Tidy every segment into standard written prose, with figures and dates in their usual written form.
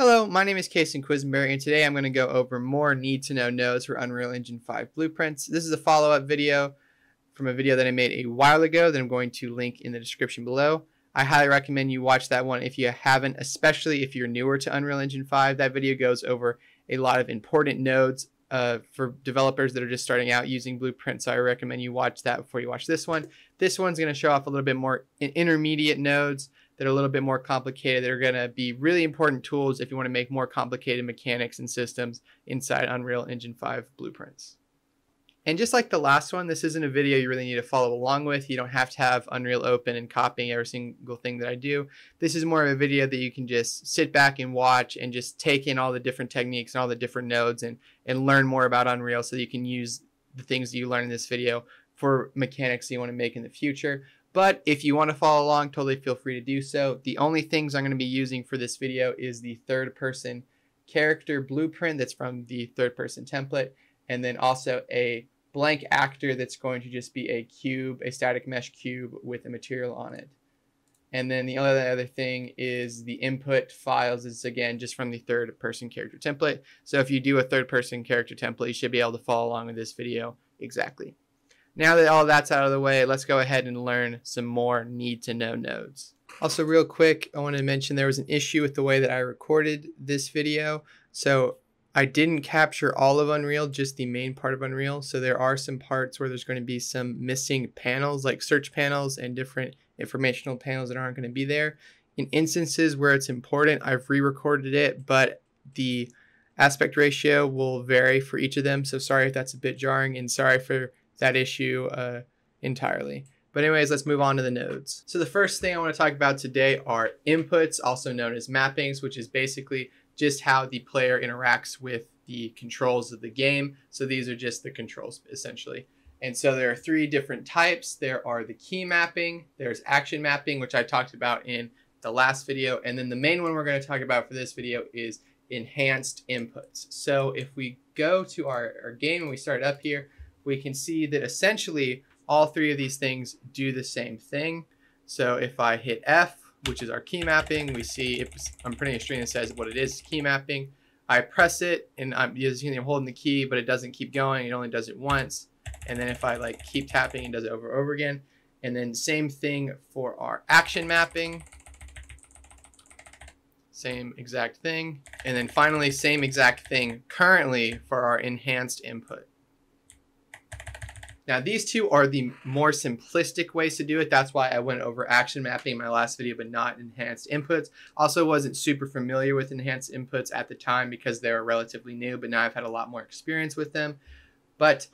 Hello, my name is Kason Quisenberry, and today I'm going to go over more need-to-know nodes for Unreal Engine 5 blueprints. This is a follow-up video from a video that I made a while ago that I'm going to link in the description below. I highly recommend you watch that one if you haven't, especially if you're newer to Unreal Engine 5. That video goes over a lot of important nodes for developers that are just starting out using blueprints, so I recommend you watch that before you watch this one. This one's going to show off a little bit more intermediate nodes that are a little bit more complicated. They're going to be really important tools if you want to make more complicated mechanics and systems inside Unreal Engine 5 blueprints. And just like the last one, this isn't a video you really need to follow along with. You don't have to have Unreal open and copying every single thing that I do. This is more of a video that you can just sit back and watch and just take in all the different techniques and all the different nodes and learn more about Unreal so that you can use the things that you learn in this video for mechanics that you want to make in the future. But if you want to follow along, totally feel free to do so. The only things I'm going to be using for this video is the third-person character blueprint that's from the third-person template, and then also a blank actor that's going to just be a cube, a static mesh cube with a material on it. And then the other thing is the input files is, again, just from the third-person character template. So if you do a third-person character template, you should be able to follow along with this video exactly. Now that all that's out of the way, let's go ahead and learn some more need-to-know nodes. Also, real quick, I want to mention there was an issue with the way that I recorded this video. So I didn't capture all of Unreal, just the main part of Unreal. So there are some parts where there's going to be some missing panels, like search panels and different informational panels that aren't going to be there. In instances where it's important, I've re-recorded it, but the aspect ratio will vary for each of them. So sorry if that's a bit jarring, and sorry for that issue entirely. But anyways, let's move on to the nodes. So the first thing I want to talk about today are inputs, also known as mappings, which is basically just how the player interacts with the controls of the game. So these are just the controls, essentially. And so there are three different types. There are the key mapping, there's action mapping, which I talked about in the last video, and then the main one we're going to talk about for this video is enhanced inputs. So if we go to our game and we start up here, we can see that essentially all three of these things do the same thing. So if I hit F, which is our key mapping, we see I'm printing a string that says what it is, key mapping. I press it and I'm holding the key, but it doesn't keep going. It only does it once. And then if I keep tapping, it does it over and over again. And then same thing for our action mapping. Same exact thing. And then finally, same exact thing currently for our enhanced input. Now, these two are the more simplistic ways to do it. That's why I went over action mapping in my last video, but not enhanced inputs. Also wasn't super familiar with enhanced inputs at the time because they were relatively new, but now I've had a lot more experience with them. But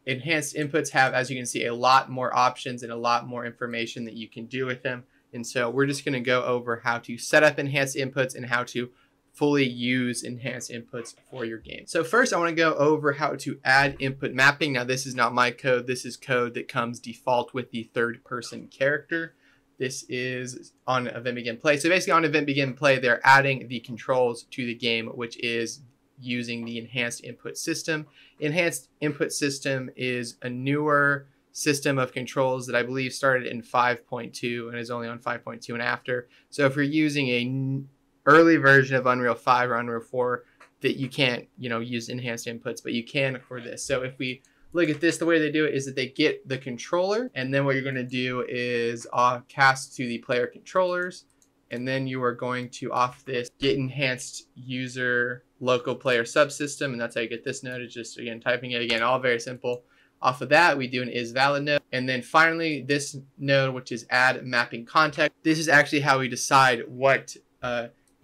enhanced inputs have, as you can see, a lot more options and a lot more information that you can do with them. And so we're just going to go over how to set up enhanced inputs and how to fully use enhanced inputs for your game. So first I want to go over how to add input mapping. Now this is not my code. This is code that comes default with the third person character. This is on Event Begin Play. So basically on Event Begin Play, they're adding the controls to the game, which is using the enhanced input system. Enhanced input system is a newer system of controls that I believe started in 5.2 and is only on 5.2 and after. So if you're using a early version of Unreal 5 or Unreal 4, that you can't, use enhanced inputs, but you can for this. So if we look at this, the way they do it is that they get the controller, and then what you're going to do is cast to the player controllers, and then you are going to off this get enhanced user local player subsystem, and that's how you get this node. It's just, again, typing it again, all very simple. Off of that, we do an isValid node. And then finally, this node, which is add mapping context. This is actually how we decide what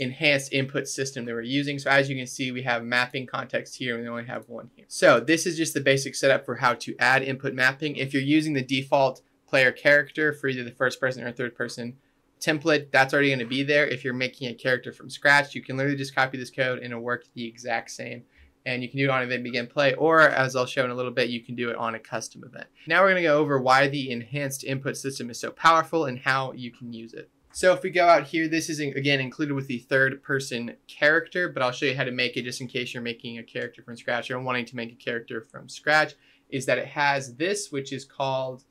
enhanced input system that we're using. So as you can see, we have mapping context here and we only have one here. So this is just the basic setup for how to add input mapping. If you're using the default player character for either the first person or third person template, that's already going to be there. If you're making a character from scratch, you can literally just copy this code and it'll work the exact same. And you can do it on Event Begin Play, or as I'll show in a little bit, you can do it on a custom event. Now we're going to go over why the enhanced input system is so powerful and how you can use it. So if we go out here, this is again included with the third person character, but I'll show you how to make it just in case you're making a character from scratch or wanting to make a character from scratch, is that it has this, which is called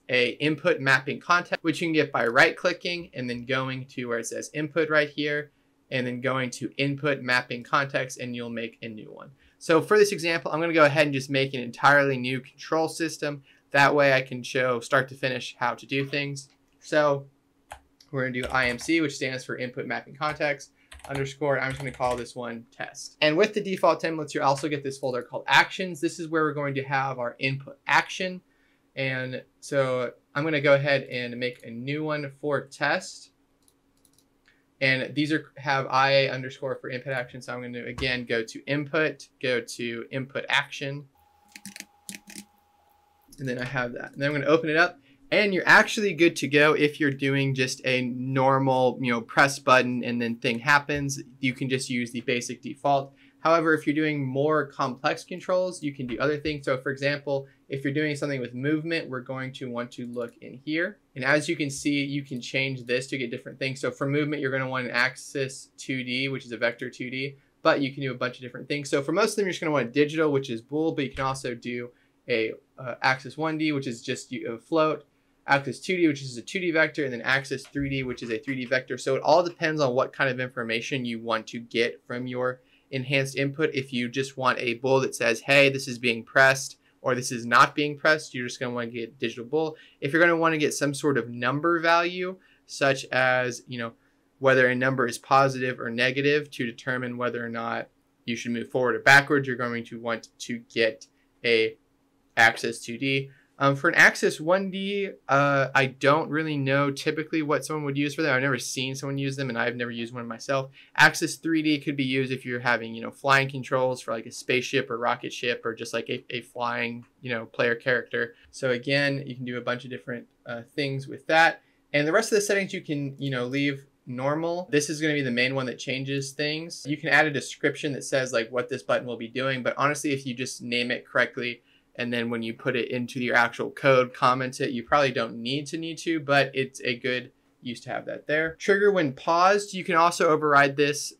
a input mapping context, which you can get by right clicking and then going to where it says input right here. and then going to input mapping context, and you'll make a new one. So for this example, I'm going to go ahead and just make an entirely new control system. That way I can show start to finish how to do things. So we're going to do IMC, which stands for input mapping context underscore. I'm just going to call this one test. And with the default templates, you also get this folder called actions. This is where we're going to have our input action. And so I'm going to go ahead and make a new one for test. And these have IA underscore for input action. So I'm going to, again, go to input action. And then I have that. And then I'm going to open it up. And you're actually good to go if you're doing just a normal, press button and then thing happens. You can just use the basic default. However, if you're doing more complex controls, you can do other things. So for example, if you're doing something with movement, we're going to want to look in here. And as you can see, you can change this to get different things. So for movement, you're going to want an axis 2D, which is a vector 2D, but you can do a bunch of different things. So for most of them, you're just going to want digital, which is bool, but you can also do a axis 1D, which is just a float, axis 2D, which is a 2D vector, and then axis 3D, which is a 3D vector. So it all depends on what kind of information you want to get from your enhanced input. If you just want a bool that says, hey, this is being pressed, or this is not being pressed, you're just going to want to get digital bool. If you're going to want to get some sort of number value, such as, whether a number is positive or negative to determine whether or not you should move forward or backwards, you're going to want to get a axis 2D. For an axis 1D, I don't really know typically what someone would use for that. I've never seen someone use them, and I've never used one myself. Axis 3D could be used if you're having, flying controls for like a spaceship or rocket ship, or just like a flying, player character. So again, you can do a bunch of different things with that. And the rest of the settings you can, leave normal. This is going to be the main one that changes things. You can add a description that says like what this button will be doing, but honestly, if you just name it correctly, and then when you put it into your actual code, comment it, you probably don't need to, but it's a good use to have that there. Trigger when paused. You can also override this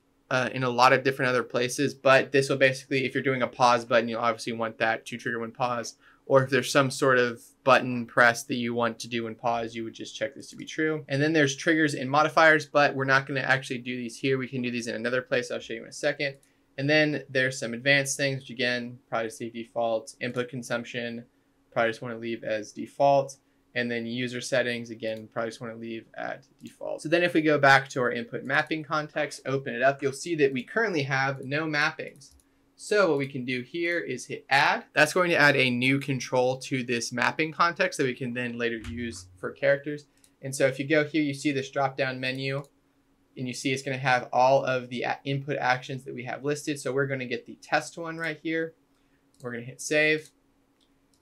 in a lot of different other places, but this will basically, if you're doing a pause button, you'll obviously want that to trigger when paused. Or if there's some sort of button press that you want to do when paused, you would just check this to be true. And then there's triggers and modifiers, but we're not going to actually do these here. We can do these in another place. I'll show you in a second. And then there's some advanced things, which again, probably just leave default. Input consumption, probably just want to leave as default. And then user settings, again, probably just want to leave at default. So then if we go back to our input mapping context, open it up, you'll see that we currently have no mappings. So what we can do here is hit add. That's going to add a new control to this mapping context that we can then later use for characters. And so if you go here, you see this drop-down menu, and you see it's going to have all of the input actions that we have listed. So we're going to get the test one right here. We're going to hit save.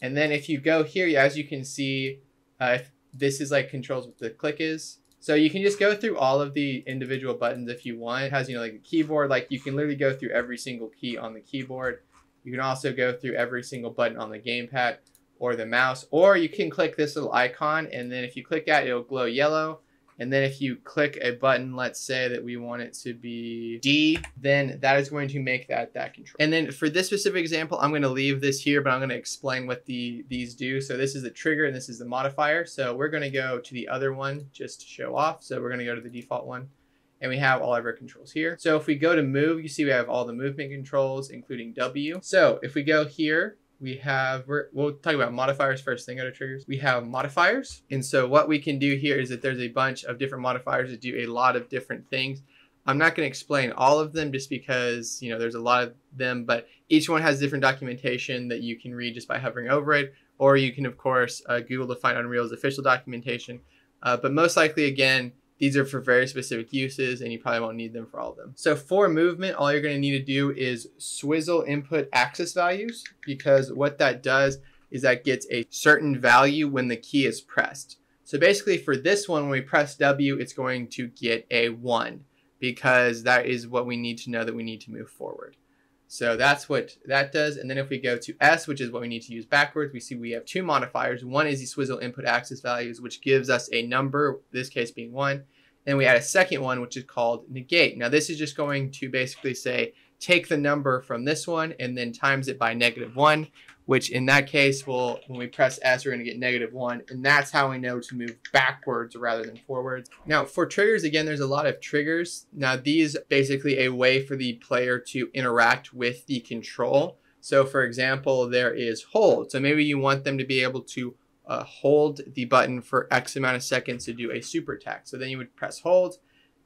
And then if you go here, as you can see, if this is like controls what the click is. So you can just go through all of the individual buttons if you want. It has, like a keyboard, like you can literally go through every single key on the keyboard. You can also go through every single button on the gamepad or the mouse, or you can click this little icon, and then if you click that, it'll glow yellow. And then if you click a button, let's say that we want it to be D, then that is going to make that control. And then for this specific example, I'm going to leave this here, but I'm going to explain what these do. So this is the trigger and this is the modifier. So we're going to go to the other one just to show off. So we're going to go to the default one, and we have all of our controls here. So if we go to move, you see we have all the movement controls, including W. So if we go here, we'll talk about modifiers first, then go to triggers. We have modifiers. And so what we can do here is that there's a bunch of different modifiers that do a lot of different things. I'm not going to explain all of them just because, there's a lot of them, but each one has different documentation that you can read just by hovering over it. Or you can, of course, Google to find Unreal's official documentation. But most likely, again, these are for very specific uses, and you probably won't need them for all of them. So for movement, all you're going to need to do is swizzle input axis values, because what that does is that gets a certain value when the key is pressed. So basically for this one, when we press W, it's going to get a 1, because that is what we need to know that we need to move forward. So that's what that does. And then if we go to S, which is what we need to use backwards, we see we have two modifiers. One is the swizzle input axis values, which gives us a number, this case being 1. Then we add a second one, which is called negate. Now this is just going to basically say, take the number from this one and then times it by -1, which in that case will, when we press S, we're going to get -1. And that's how we know to move backwards rather than forwards. Now for triggers, again, there's a lot of triggers. Now these basically a way for the player to interact with the control. So for example, there is hold. So maybe you want them to be able to hold the button for X amount of seconds to do a super attack. So then you would press hold,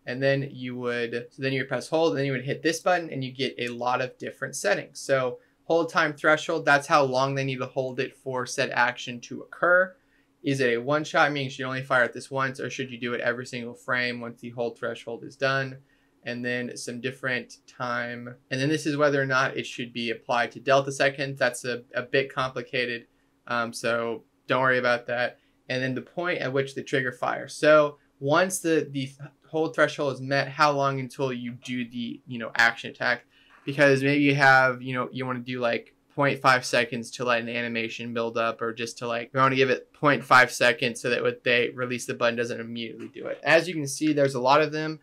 and then you would press hold, and then you would hit this button, and you get a lot of different settings. So hold time threshold, that's how long they need to hold it for said action to occur. Is it a one shot, meaning should you only fire at this once, or should you do it every single frame once the hold threshold is done? And then some different time. And then this is whether or not it should be applied to delta seconds. That's a bit complicated, so don't worry about that. And then the point at which the trigger fires. So once the hold threshold is met, how long until you do the action attack? Because maybe you have you want to do like 0.5 seconds to let an animation build up, or just to like, you want to give it 0.5 seconds so that when they release the button doesn't immediately do it. As you can see, there's a lot of them.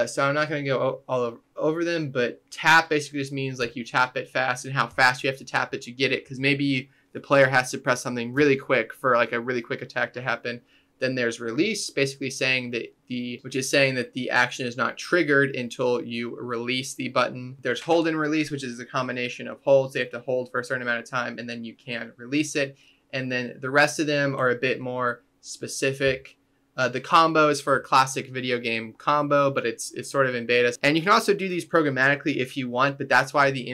So I'm not going to go all over them, but tap basically just means like you tap it fast and how fast you have to tap it to get it. Because maybe the player has to press something really quick for like a really quick attack to happen. Then there's release, basically saying that the action is not triggered until you release the button. There's hold and release, which is a combination of holds. They have to hold for a certain amount of time and then you can release it. And then the rest of them are a bit more specific. The combo is for a classic video game combo, but it's sort of in beta. And you can also do these programmatically if you want, but that's why the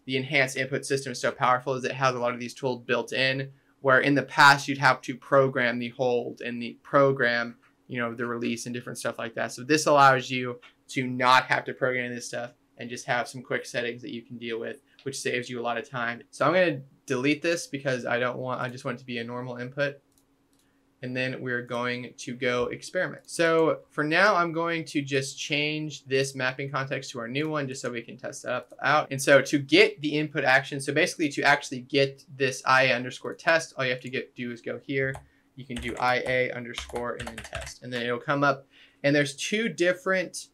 enhanced input system is so powerful, is it has a lot of these tools built in, where in the past you'd have to program the hold and the program, the release and different stuff like that. So this allows you to not have to program this stuff and just have some quick settings that you can deal with, which saves you a lot of time. So I'm going to delete this because I just want it to be a normal input. And then we're going to go experiment. So for now, I'm going to just change this mapping context to our new one, just so we can test that out. And so to get the input action, so basically to actually get this IA_test, all you have to do is go here. You can do IA_ and then test, and then it'll come up. And there's two different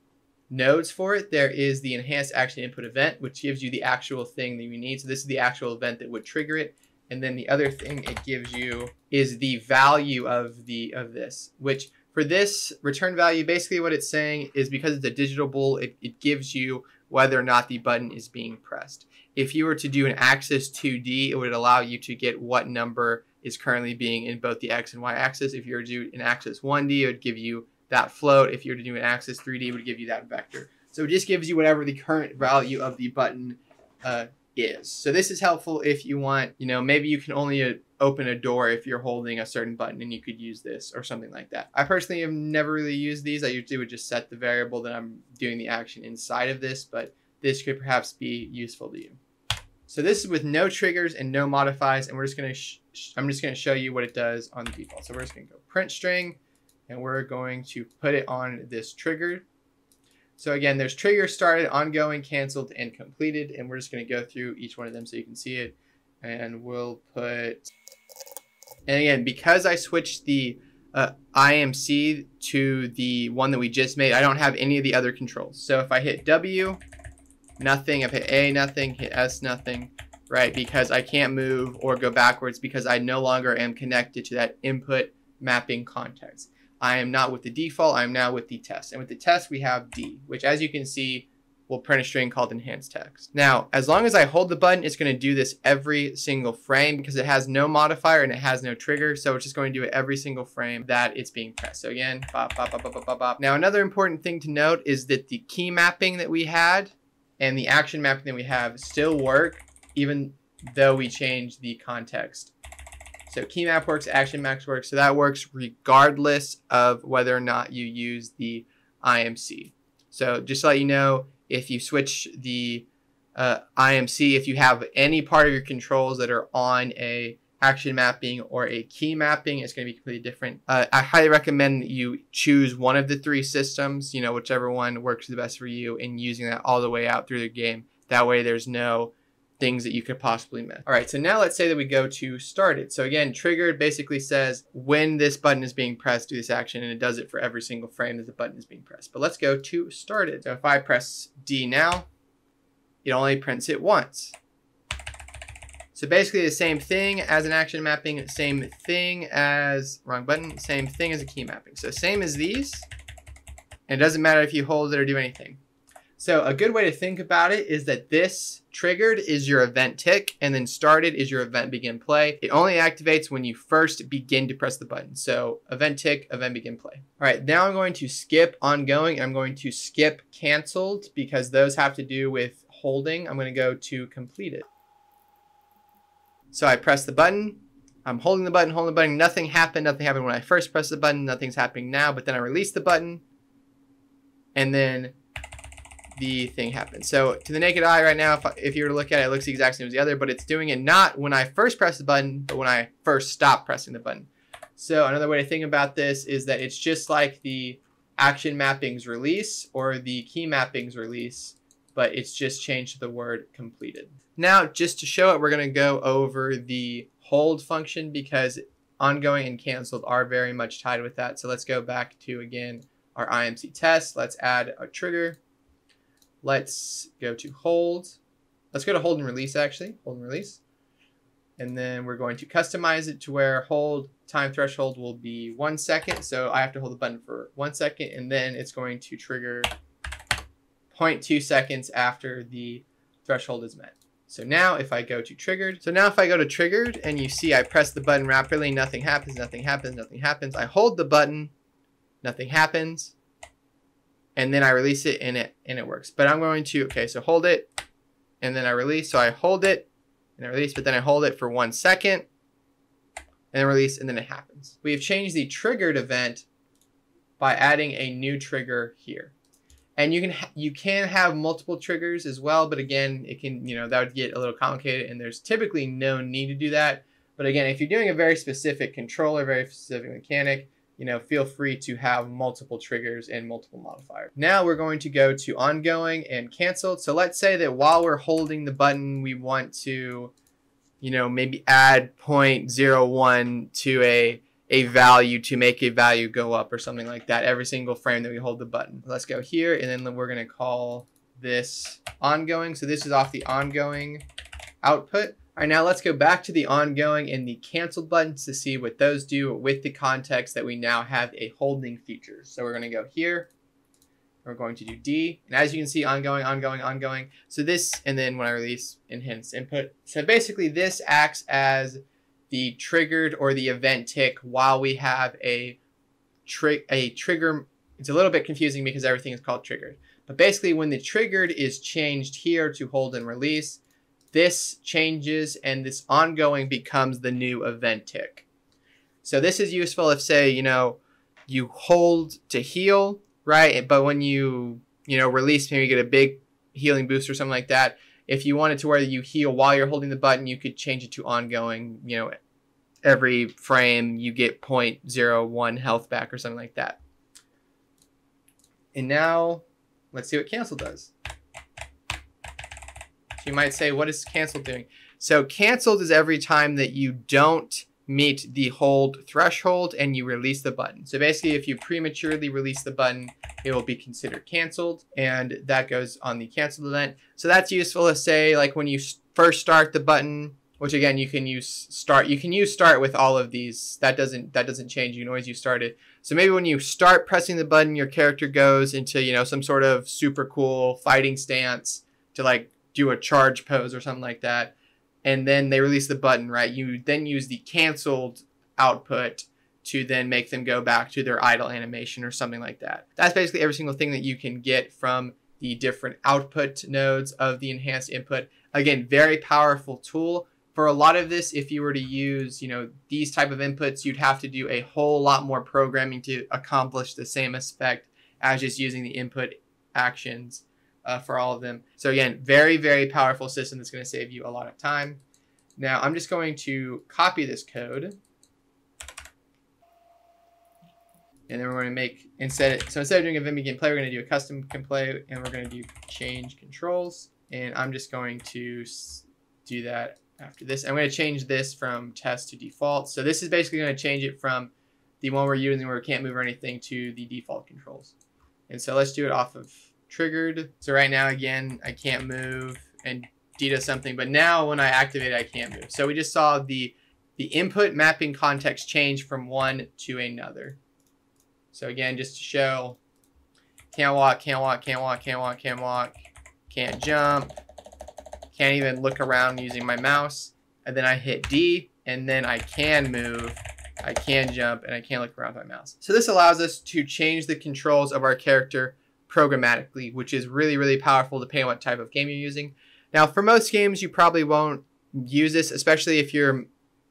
nodes for it. There is the enhanced action input event, which gives you the actual thing that you need. So this is the actual event that would trigger it. And then the other thing it gives you is the value of this, which for this return value, basically what it's saying is because it's a digital bool, it gives you whether or not the button is being pressed. If you were to do an axis 2D, it would allow you to get what number is currently being in both the X and Y axis. If you were to do an axis 1D, it would give you that float. If you were to do an axis 3D, it would give you that vector. So it just gives you whatever the current value of the button is. So this is helpful if you want, maybe you can only open a door if you're holding a certain button, and you could use this or something like that. I personally have never really used these. I usually would just set the variable that I'm doing the action inside of this, but this could perhaps be useful to you. So this is with no triggers and no modifiers, and we're just going to I'm just going to show you what it does on the default. So we're just going to go print string, and we're going to put it on this trigger. So again, there's trigger, started, ongoing, canceled, and completed. And we're just going to go through each one of them so you can see it. And we'll put, and again, because I switched the IMC to the one that we just made, I don't have any of the other controls. So if I hit W, nothing. If I hit A, nothing. Hit S, nothing. Right? Because I can't move or go backwards because I no longer am connected to that input mapping context. I am not with the default, I'm now with the test. And with the test, we have D, which as you can see, will print a string called enhanced text. Now, as long as I hold the button, it's going to do this every single frame because it has no modifier and it has no trigger. So it's just going to do it every single frame that it's being pressed. So again, bop, bop, bop, bop, bop, bop, bop. Now, another important thing to note is that the key mapping that we had and the action mapping that we have still work, even though we change the context. So key map works, action maps works. So that works regardless of whether or not you use the IMC. So just to let you know, if you switch the IMC, if you have any part of your controls that are on a action mapping or a key mapping, it's going to be completely different. I highly recommend that you choose one of the three systems, whichever one works the best for you, and using that all the way out through the game. That way there's no things that you could possibly miss. All right, so now let's say that we go to started. So again, triggered basically says when this button is being pressed, do this action, and it does it for every single frame that the button is being pressed. But let's go to started. So if I press D now, it only prints it once. So basically the same thing as an action mapping, same thing as, wrong button, same thing as a key mapping. So same as these, and it doesn't matter if you hold it or do anything. So a good way to think about it is that this triggered is your event tick, and then started is your event begin play. It only activates when you first begin to press the button. So event tick, event begin play. All right, now I'm going to skip ongoing. I'm going to skip canceled because those have to do with holding. I'm going to go to completed. So I press the button. I'm holding the button, nothing happened. Nothing happened when I first pressed the button. Nothing's happening now, but then I release the button, and then the thing happens. So to the naked eye right now, if you were to look at it, it looks the exact same as the other, but it's doing it not when I first press the button, but when I first stop pressing the button. So another way to think about this is that it's just like the action mappings release or the key mappings release, but it's just changed to the word completed. Now, just to show it, we're going to go over the hold function because ongoing and canceled are very much tied with that. So let's go back to, again, our IMC test. Let's add a trigger. Let's go to hold. Let's go to hold and release, actually. Hold and release. And then we're going to customize it to where hold time threshold will be 1 second. So I have to hold the button for 1 second, and then it's going to trigger 0.2 seconds after the threshold is met. So now if I go to triggered, and you see I press the button rapidly, nothing happens, nothing happens, nothing happens. I hold the button, nothing happens. And then I release it and it works. But I'm going to, okay, so hold it and then I release. So I hold it and I release, but then I hold it for 1 second and then release, and then it happens. We have changed the triggered event by adding a new trigger here. And you can have multiple triggers as well, but again, it can, that would get a little complicated, and there's typically no need to do that. But again, if you're doing a very specific controller, very specific mechanic, feel free to have multiple triggers and multiple modifiers. Now we're going to go to ongoing and canceled. So let's say that while we're holding the button, we want to, maybe add 0.01 to a value to make a value go up or something like that every single frame that we hold the button. Let's go here, and then we're going to call this ongoing. So this is off the ongoing output. All right, now let's go back to the ongoing and the canceled buttons to see what those do with the context that we now have a holding feature. So we're going to go here. We're going to do D. And as you can see, ongoing, ongoing, ongoing. So this, and then when I release, enhance input. So basically this acts as the triggered or the event tick while we have a trigger. It's a little bit confusing because everything is called triggered. But basically when the triggered is changed here to hold and release, this changes and this ongoing becomes the new event tick. So this is useful if, say, you hold to heal, right? But when you, release, maybe you get a big healing boost or something like that. If you wanted to where you heal while you're holding the button, you could change it to ongoing. Every frame you get 0.01 health back or something like that. And now let's see what cancel does. You might say, what is canceled doing? So canceled is every time that you don't meet the hold threshold and you release the button. So basically, if you prematurely release the button, it will be considered canceled, and that goes on the canceled event. So that's useful to say, like when you first start the button, which again, you can use start. You can use start with all of these. That doesn't change. You can always use started. So maybe when you start pressing the button, your character goes into, some sort of super cool fighting stance to like do a charge pose or something like that, and then they release the button, right? You then use the canceled output to then make them go back to their idle animation or something like that. That's basically every single thing that you can get from the different output nodes of the enhanced input. Again, very powerful tool. For a lot of this, if you were to use, these type of inputs, you'd have to do a whole lot more programming to accomplish the same effect as just using the input actions for all of them. So again, very, very powerful system that's going to save you a lot of time. Now I'm just going to copy this code. And then we're going to make, instead of doing a Vim begin play, we're going to do a custom can play, and we're going to do change controls. And I'm just going to do that after this. I'm going to change this from test to default. So this is basically going to change it from the one we're using where we can't move or anything to the default controls. And so let's do it off of triggered. So right now, again, I can't move and D does something, but now when I activate it, I can't move. So we just saw the input mapping context change from one to another. So again, just to show, can't walk, can't walk, can't walk, can't walk, can't walk, can't jump, can't even look around using my mouse. And then I hit D, and then I can move, I can jump, and I can look around with my mouse. So this allows us to change the controls of our character programmatically, which is really, really powerful depending on what type of game you're using. Now, for most games, you probably won't use this, especially if you're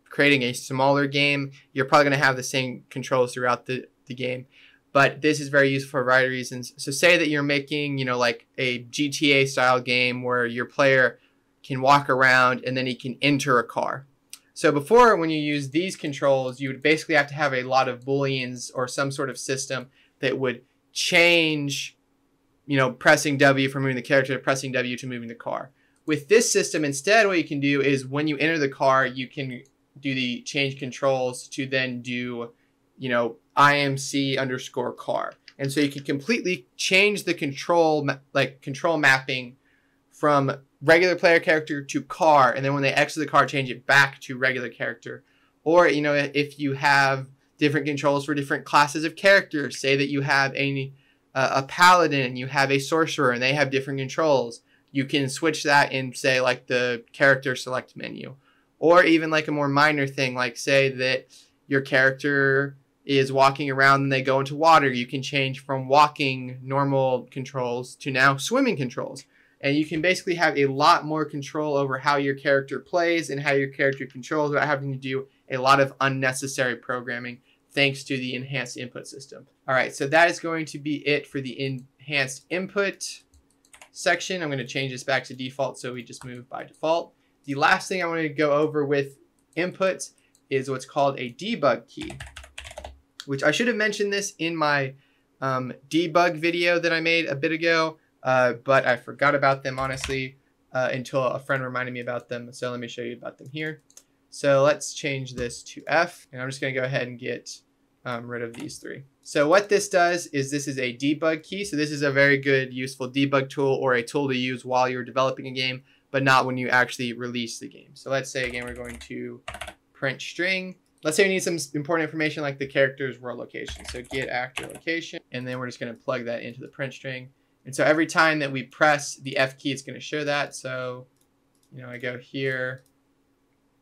creating a smaller game. You're probably going to have the same controls throughout the game. But this is very useful for a variety of reasons. So say that you're making, you know, like a GTA style game where your player can walk around and then he can enter a car. So before, when you use these controls, you would basically have to have a lot of booleans or some sort of system that would change, you know, pressing W for moving the character to pressing W to moving the car. With this system, instead, what you can do is when you enter the car, you can do the change controls to then do, you know, IMC_car. And so you can completely change the control mapping from regular player character to car. And then when they exit the car, change it back to regular character. Or, you know, if you have different controls for different classes of characters, say that you have a paladin, you have a sorcerer, and they have different controls. You can switch that in, say, like the character select menu. Or even like a more minor thing, like say that your character is walking around and they go into water. You can change from walking normal controls to now swimming controls. And you can basically have a lot more control over how your character plays and how your character controls without having to do a lot of unnecessary programming thanks to the enhanced input system. All right, so that is going to be it for the enhanced input section. I'm going to change this back to default so we just move by default. The last thing I want to go over with inputs is what's called a debug key, which I should have mentioned this in my debug video that I made a bit ago, but I forgot about them, honestly, until a friend reminded me about them. So let me show you about them here. So let's change this to F, and I'm just going to go ahead and get rid of these three. So what this does is this is a debug key. So this is a very good, useful debug tool or a tool to use while you're developing a game, but not when you actually release the game. So let's say, again, we're going to print string. Let's say we need some important information like the character's world location. So get actor location, and then we're just going to plug that into the print string. And so every time that we press the F key, it's going to show that. So, you know, I go here,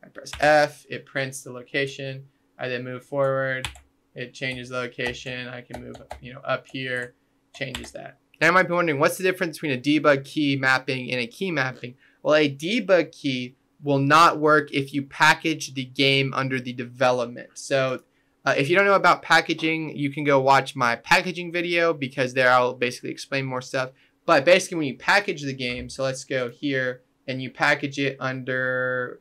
I press F, it prints the location. I then move forward, it changes the location. I can move, you know, up here, changes that. Now you might be wondering, what's the difference between a debug key mapping and a key mapping? Well, a debug key will not work if you package the game under the development. So if you don't know about packaging, you can go watch my packaging video because there I'll basically explain more stuff. But basically when you package the game, so let's go here and you package it under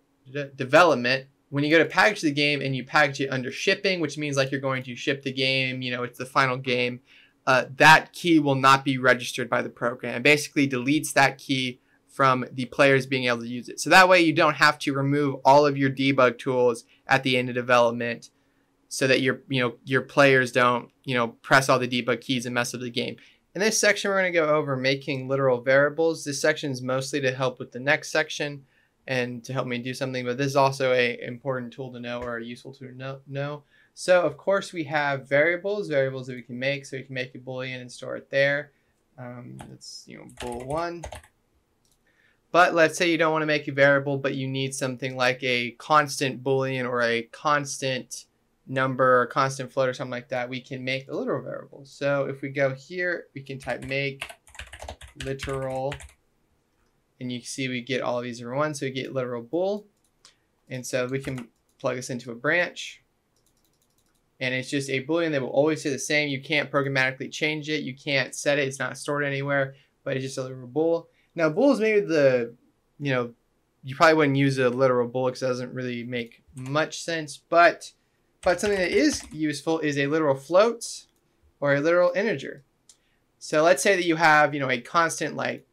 development. When you go to package the game and you package it under shipping, which means like you're going to ship the game, you know, it's the final game, that key will not be registered by the program. It basically deletes that key from the players being able to use it. So that way you don't have to remove all of your debug tools at the end of development so that your players don't, you know, press all the debug keys and mess up the game. In this section, we're going to go over making literal variables. This section is mostly to help with the next section and to help me do something, but this is also an important tool to know or a useful tool to know. So of course we have variables that we can make. So we can make a Boolean and store it there. It's, you know, bool1. But let's say you don't want to make a variable, but you need something like a constant Boolean or a constant number or constant float or something like that. We can make a literal variable. So if we go here, we can type make literal, and you see we get all of these in one. So we get literal bool. And so we can plug this into a branch. And it's just a Boolean that will always stay the same. You can't programmatically change it. You can't set it. It's not stored anywhere, but it's just a literal bool. Now, bool is maybe the, you know, you probably wouldn't use a literal bool because it doesn't really make much sense. But something that is useful is a literal float or a literal integer. So let's say that you have, you know, a constant like,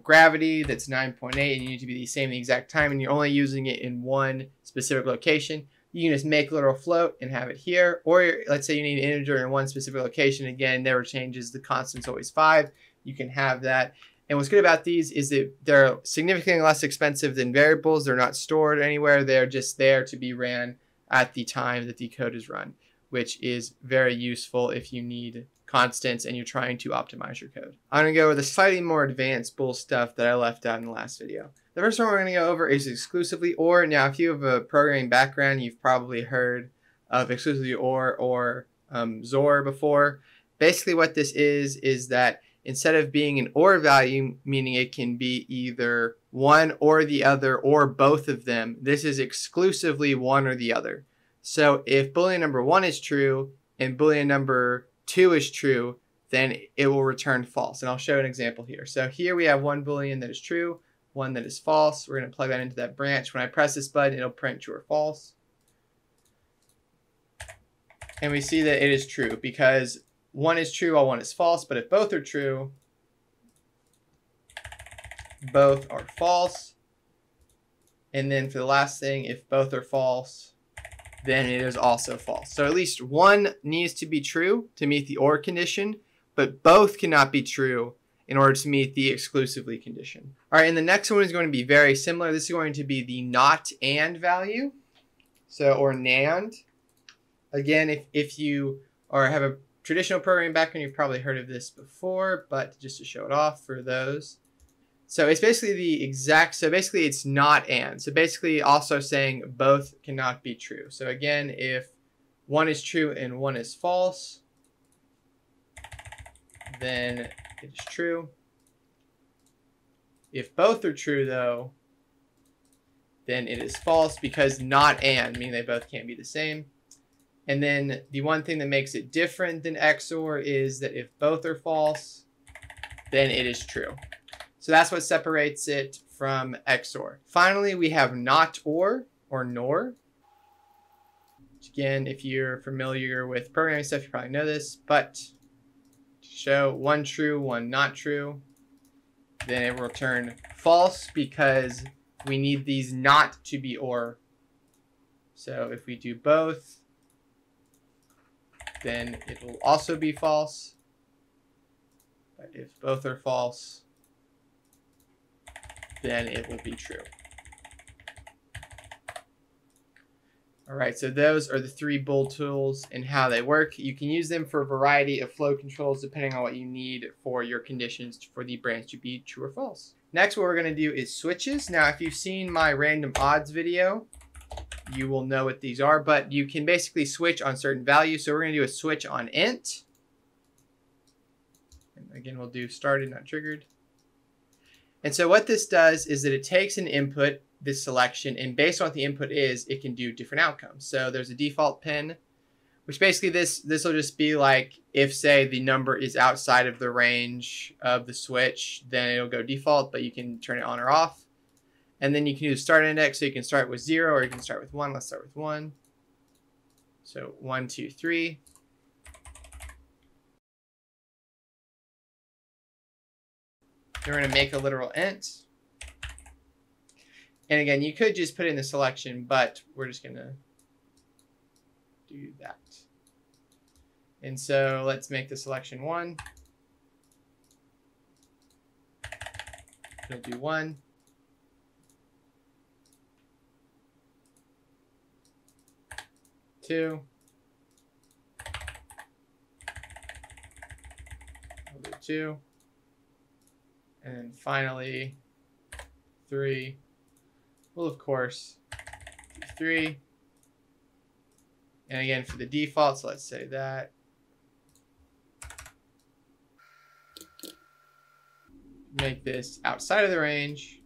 gravity that's 9.8 and you need to be the same the exact time and you're only using it in one specific location, you can just make a literal float and have it here. Or let's say you need an integer in one specific location. Again, never changes. The constant's always 5. You can have that. And what's good about these is that they're significantly less expensive than variables. They're not stored anywhere. They're just there to be ran at the time that the code is run, which is very useful if you need constants and you're trying to optimize your code. I'm going to go with the slightly more advanced Bool stuff that I left out in the last video. The first one we're going to go over is exclusively OR. Now, if you have a programming background, you've probably heard of exclusively or XOR before. Basically what this is that instead of being an OR value, meaning it can be either one or the other or both of them, this is exclusively one or the other. So if Boolean number 1 is true and Boolean number 2 is true, then it will return false. And I'll show an example here. So here we have one Boolean that is true, one that is false. We're going to plug that into that branch. When I press this button, it'll print true or false. And we see that it is true because one is true while one is false. But if both are true, both are false. And then for the last thing, if both are false, then it is also false. So at least one needs to be true to meet the OR condition, but both cannot be true in order to meet the exclusively condition. All right, and the next one is going to be very similar. This is going to be the not and value, or NAND. Again, if you have a traditional programming background, you've probably heard of this before, but just to show it off for those. So it's basically the exact, so basically it's not and. So basically also saying both cannot be true. So again, if one is true and one is false, then it is true. If both are true though, then it is false because not and, meaning they both can't be the same. And then the one thing that makes it different than XOR is that if both are false, then it is true. So that's what separates it from XOR. Finally, we have not or NOR. Which again, if you're familiar with programming stuff, you probably know this, but to show one true, one not true, then it will return false because we need these not to be OR. So if we do both, then it will also be false. But if both are false, then it will be true. All right, so those are the 3 Bool tools and how they work. You can use them for a variety of flow controls depending on what you need for your conditions for the branch to be true or false. Next, what we're going to do is switches. Now, if you've seen my random odds video, you will know what these are, but you can basically switch on certain values. So we're going to do a switch on int. And again, we'll do started, not triggered. And so what this does is that it takes an input, this selection, and based on what the input is, it can do different outcomes. So there's a default pin, which basically this will just be like if, say, the number is outside of the range of the switch, then it'll go default, but you can turn it on or off. And then you can do the start index, so you can start with 0 or you can start with 1. Let's start with 1. So 1, 2, 3. Then we're going to make a literal int. And again, you could just put in the selection, but we're just going to do that. And so let's make the selection 1. We'll do 1. Two. We'll do 2. And then finally 3. Well, of course, do 3. And again, for the defaults, let's say that. Make this outside of the range.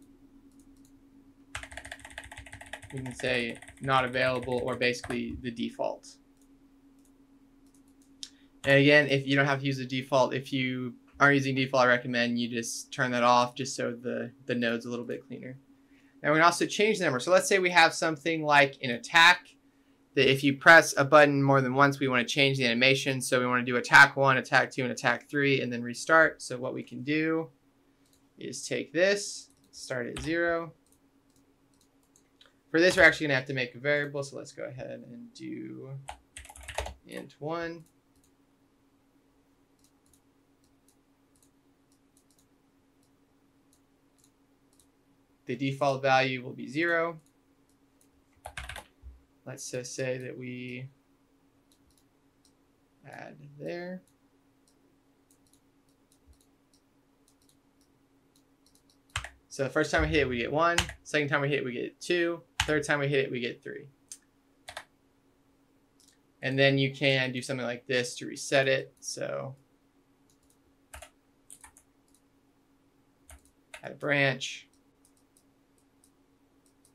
We can say not available or basically the default. And again, if you don't have to use the default, if you aren't using default, I recommend you just turn that off just so the node's a little bit cleaner. Now we can also change the number. So let's say we have something like an attack that if you press a button more than once, we want to change the animation. So we want to do attack 1, attack 2, and attack 3, and then restart. So what we can do is take this, start at 0. For this, we're actually going to have to make a variable, so let's go ahead and do int 1. The default value will be 0. Let's just say that we add there. So the first time we hit it, we get 1. Second time we hit it, we get 2. Third time we hit it, we get 3. And then you can do something like this to reset it. So add a branch.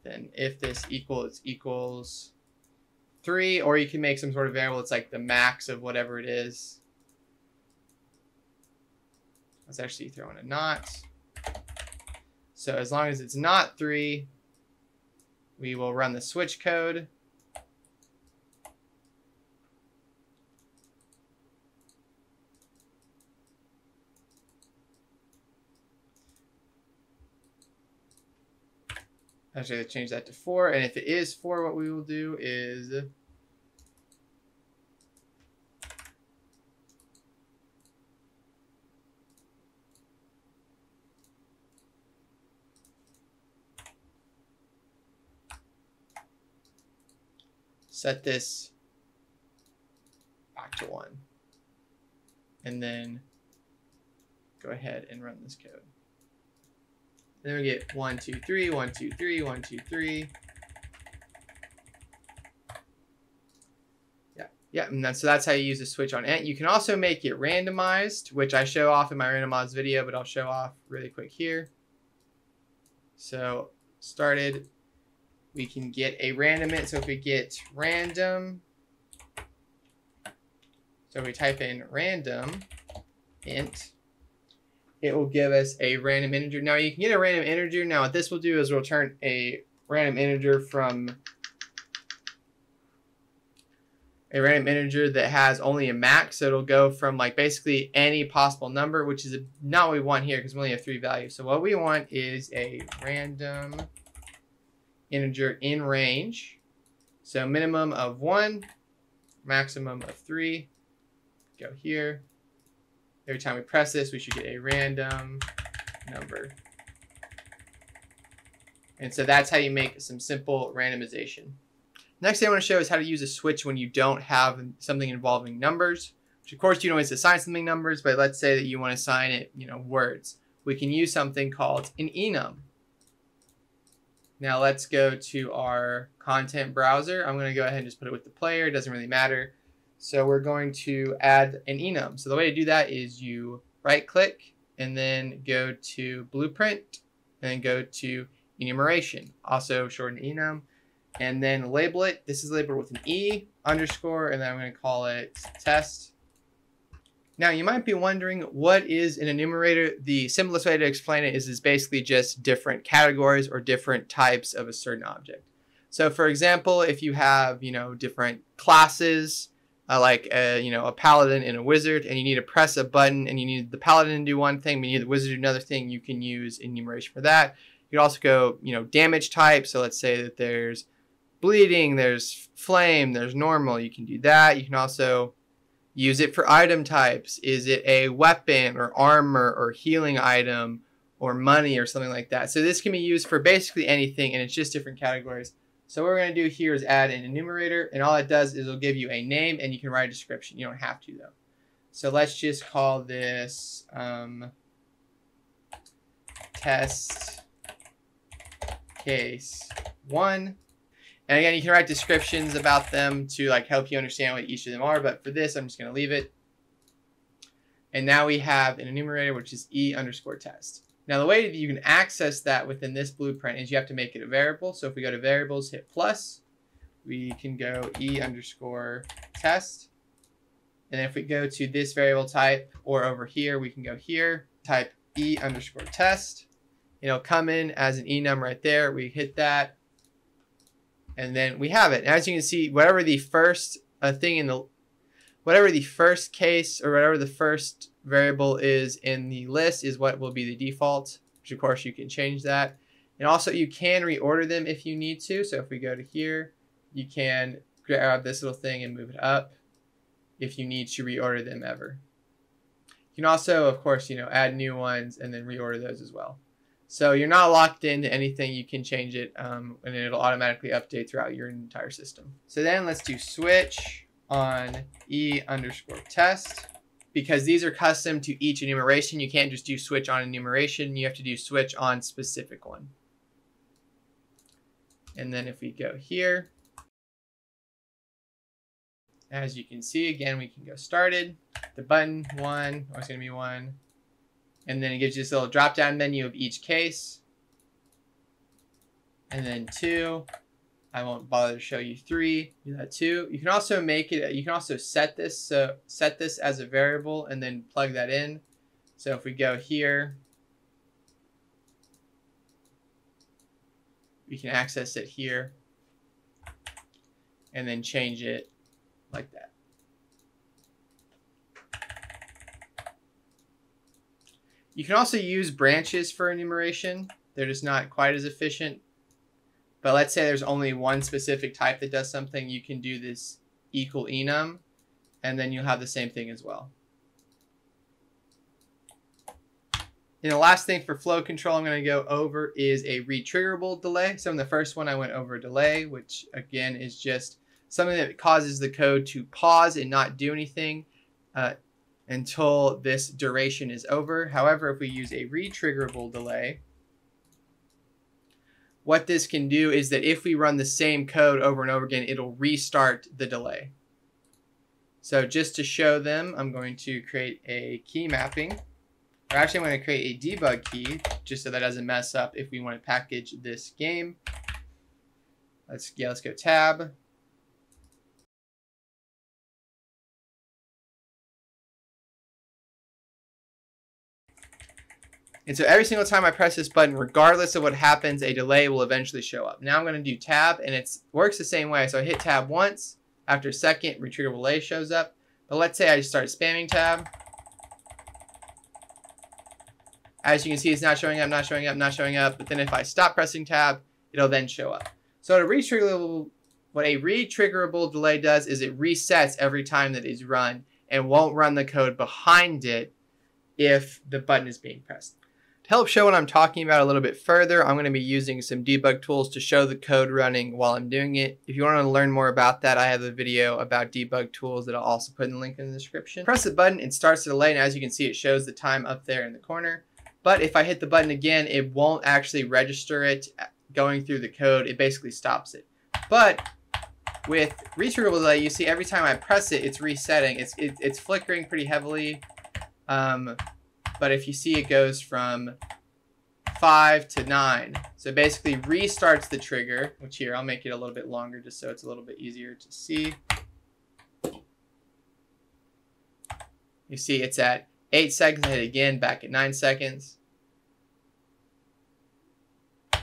Then if this equals 3, or you can make some sort of variable. It's like the max of whatever it is. Let's actually throw in a not. So as long as it's not 3, we will run the switch code. Actually, let's change that to 4. And if it is 4, what we will do is set this back to 1. And then go ahead and run this code. And then we get 1, 2, 3, 1, 2, 3, 1, 2, 3. Yeah, and so that's how you use the switch on int. You can also make it randomized, which I show off in my randomized video, but I'll show off really quick here. So started, we can get a random int. So if we get random, so we type in random int, it will give us a random integer. Now you can get a random integer. Now what this will do is return a random integer from a random integer that has only a max. So it'll go from like basically any possible number, which is not what we want here because we only have 3 values. So what we want is a random integer in range. So minimum of 1, maximum of 3. Go here. Every time we press this, we should get a random number. And so that's how you make some simple randomization. Next thing I want to show is how to use a switch when you don't have something involving numbers. Which of course you can always assign something numbers, but let's say that you want to assign it, words. We can use something called an enum. Now let's go to our content browser. I'm going to go ahead and just put it with the player. It doesn't really matter. So we're going to add an enum. So the way to do that is you right click and then go to blueprint and then go to enumeration, also shorten enum, and then label it. This is labeled with an E underscore, and then I'm going to call it test. Now you might be wondering, what is an enumerator? The simplest way to explain it is basically just different categories or different types of a certain object. So for example, if you have, different classes, like a paladin and a wizard, and you need to press a button and you need the paladin to do one thing, but you need the wizard to do another thing, you can use enumeration for that. You can also go, damage type. So let's say that there's bleeding, there's flame, there's normal. You can do that. You can also use it for item types. Is it a weapon or armor or healing item or money or something like that? So this can be used for basically anything, and it's just different categories. So what we're going to do here is add an enumerator, and all it does is it'll give you a name, and you can write a description. You don't have to, though. So let's just call this test case 1. And again, you can write descriptions about them to help you understand what each of them are, but for this, I'm just going to leave it. And now we have an enumerator, which is E underscore test. Now the way that you can access that within this blueprint is you have to make it a variable. So if we go to variables, hit plus, we can go E underscore test. And if we go to this variable type, or over here, we can go here, type E underscore test. It'll come in as an enum right there. We hit that, and then we have it. And as you can see, whatever the first whatever the first case or whatever the first variable is in the list is what will be the default. which of course you can change that. And also you can reorder them if you need to. So if we go to here, you can grab this little thing and move it up if you need to reorder them ever. You can also, of course, add new ones and then reorder those as well. So you're not locked into anything. You can change it and it'll automatically update throughout your entire system. So then let's do switch on e_test. Because these are custom to each enumeration, you can't just do switch on enumeration. You have to do switch on specific one. And then if we go here, as you can see, again, we can go started. The button 1, or it's going to be 1. And then it gives you this little drop-down menu of each case. And then 2. I won't bother to show you 3. Do that 2. You can also make it. You can also set this. So set this as a variable and then plug that in. So if we go here, we can access it here, and then change it like that. You can also use branches for enumeration. They're just not quite as efficient. But let's say there's only one specific type that does something, you can do this equal enum, and then you'll have the same thing as well. And the last thing for flow control I'm going to go over is a retriggerable delay. So in the first one I went over delay, which again is just something that causes the code to pause and not do anything until this duration is over. However, if we use a retriggerable delay, what this can do is that if we run the same code over and over again, it'll restart the delay. So just to show them, I'm going to create a key mapping. Or actually, I'm going to create a debug key just so that doesn't mess up if we want to package this game. Let's go tab. And so every single time I press this button, regardless of what happens, a delay will eventually show up. Now I'm going to do tab, and it works the same way. So I hit tab once. After a second, retriggerable delay shows up. But let's say I just start spamming tab. As you can see, it's not showing up, not showing up, not showing up. But then if I stop pressing tab, it'll then show up. So what a retriggerable delay does is it resets every time that it's run and won't run the code behind it if the button is being pressed. To help show what I'm talking about a little bit further, I'm going to be using some debug tools to show the code running while I'm doing it. If you want to learn more about that, I have a video about debug tools that I'll also put in the link in the description. Press the button, it starts the delay, and as you can see, it shows the time up there in the corner. But if I hit the button again, it won't actually register it going through the code. It basically stops it. But with retriggerable delay, you see every time I press it, it's resetting. It's flickering pretty heavily. But if you see, it goes from 5 to 9. So it basically restarts the trigger, which here, I'll make it a little bit longer just so it's a little bit easier to see. You see it's at 8 seconds. I hit it again, back at 9 seconds.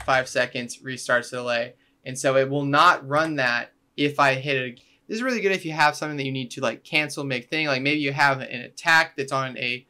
5 seconds, restarts the delay. And so it will not run that if I hit it. This is really good if you have something that you need to like cancel, make thing. Like maybe you have an attack that's on a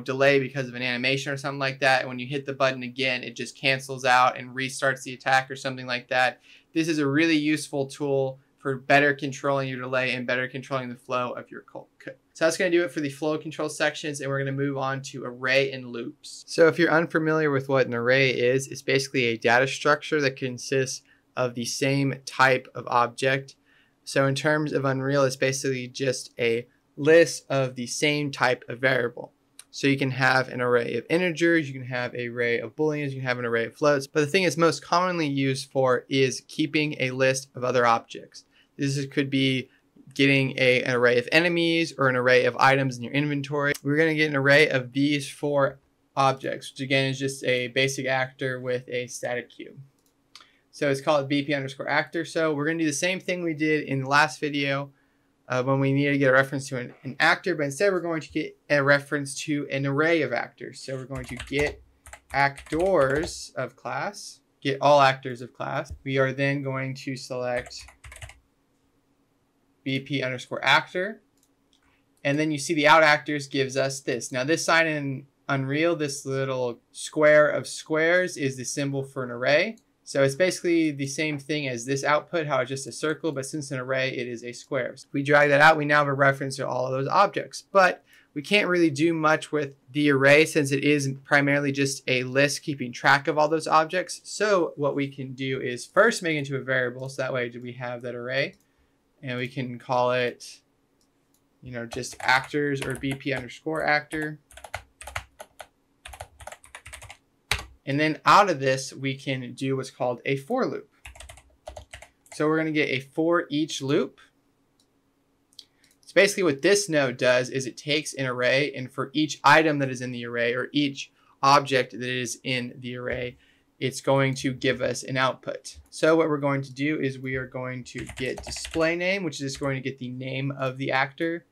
delay because of an animation or something like that. And when you hit the button again, it just cancels out and restarts the attack or something like that. This is a really useful tool for better controlling your delay and better controlling the flow of your code. So that's going to do it for the flow control sections, and we're going to move on to array and loops. So if you're unfamiliar with what an array is, it's basically a data structure that consists of the same type of object. So in terms of Unreal, it's basically just a list of the same type of variable. So you can have an array of integers, you can have an array of booleans, you can have an array of floats. But the thing it's most commonly used for is keeping a list of other objects. This could be getting an array of enemies or an array of items in your inventory. We're going to get an array of these 4 objects, which again is just a basic actor with a static cube. So it's called BP_actor. So we're going to do the same thing we did in the last video when we needed to get a reference to an actor, but instead we're going to get a reference to an array of actors. So we're going to get actors of class, get all actors of class. We are then going to select BP_actor. And then you see the out actors gives us this. Now this sign in Unreal, this little square of squares is the symbol for an array. So it's basically the same thing as this output, how it's just a circle, but since an array, it is a square. So if we drag that out, we now have a reference to all of those objects. But we can't really do much with the array since it is primarily just a list keeping track of all those objects. So what we can do is first make it into a variable. So that way we have that array and we can call it, just actors or BP underscore actor. And then out of this, we can do what's called a for loop. So we're going to get a for each loop. So basically what this node does is it takes an array, and for each item that is in the array or each object that is in the array, it's going to give us an output. So what we're going to do is we are going to get display name, which is going to get the name of the actor.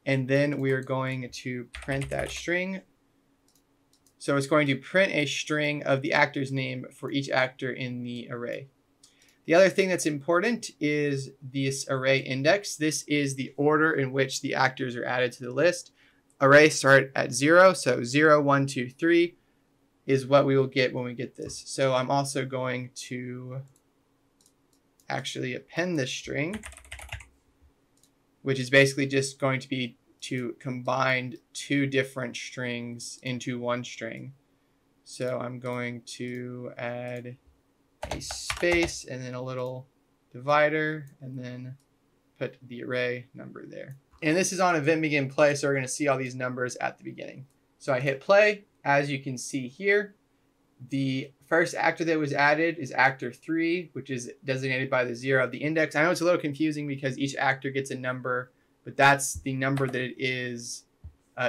And then we are going to print that string. So it's going to print a string of the actor's name for each actor in the array. The other thing that's important is this array index. This is the order in which the actors are added to the list. Arrays start at 0, so 0, 1, 2, 3 is what we will get when we get this. So I'm also going to actually append this string, which is basically just going to be to combine two different strings into one string. So I'm going to add a space and then a little divider and then put the array number there. And this is on event begin play, so we're going to see all these numbers at the beginning. So I hit play. As you can see here, the first actor that was added is actor 3, which is designated by the 0 of the index. I know it's a little confusing because each actor gets a number, but that's the number that it is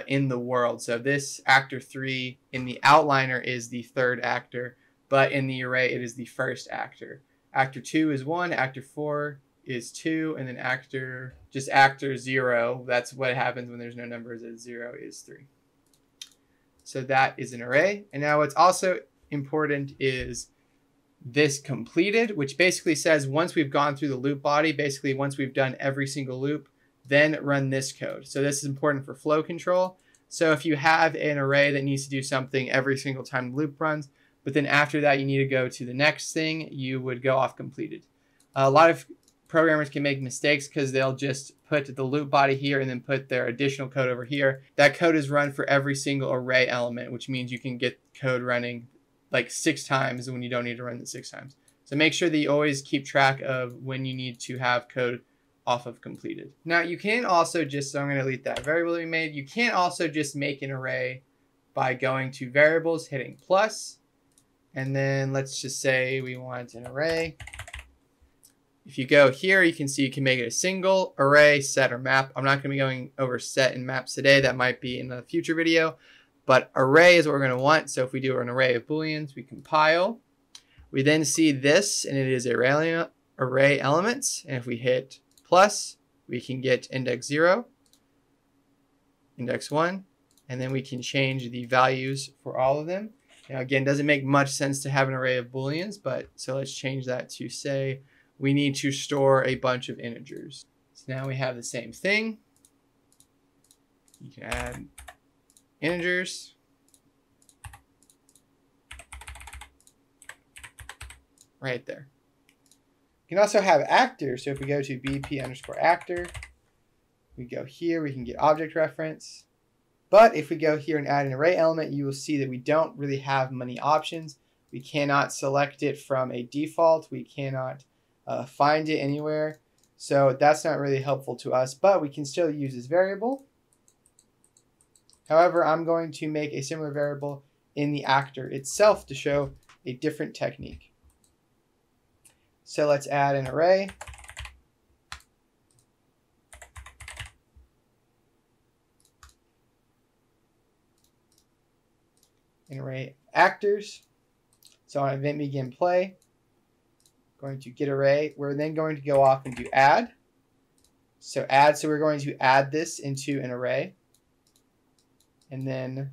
in the world. So this actor 3 in the outliner is the third actor, but in the array it is the first actor. Actor 2 is 1, actor 4 is 2, and then actor 0, that's what happens when there's no numbers, at 0 is 3. So that is an array. And now what's also important is this completed, which basically says once we've gone through the loop body, basically once we've done every single loop, then run this code. So this is important for flow control. So if you have an array that needs to do something every single time the loop runs, but then after that you need to go to the next thing, you would go off completed. A lot of programmers can make mistakes because they'll just put the loop body here and then put their additional code over here. That code is run for every single array element, which means you can get code running like 6 times when you don't need to run it 6 times. So make sure that you always keep track of when you need to have code off of completed. Now you can also just, so I'm going to delete that variable that we made. You can also just make an array by going to variables, hitting plus, and then let's just say we want an array. If you go here, you can see you can make it a single, array, set, or map. I'm not going to be going over set and maps today. That might be in a future video, but array is what we're going to want. So if we do an array of booleans, we compile. We then see this, and it is array elements. And if we hit plus, we can get index 0, index 1, and then we can change the values for all of them. Now again, it doesn't make much sense to have an array of booleans, but so let's change that to say we need to store a bunch of integers. So now we have the same thing. You can add integers. Right there. You can also have actors. So if we go to BP underscore actor, we go here, we can get object reference. But if we go here and add an array element, you will see that we don't really have many options. We cannot select it from a default. We cannot find it anywhere. So that's not really helpful to us, but we can still use this variable. However, I'm going to make a similar variable in the actor itself to show a different technique. So let's add an array. An array actors. So on event begin play, going to get array. We're then going to go off and do add. So we're going to add this into an array. And then,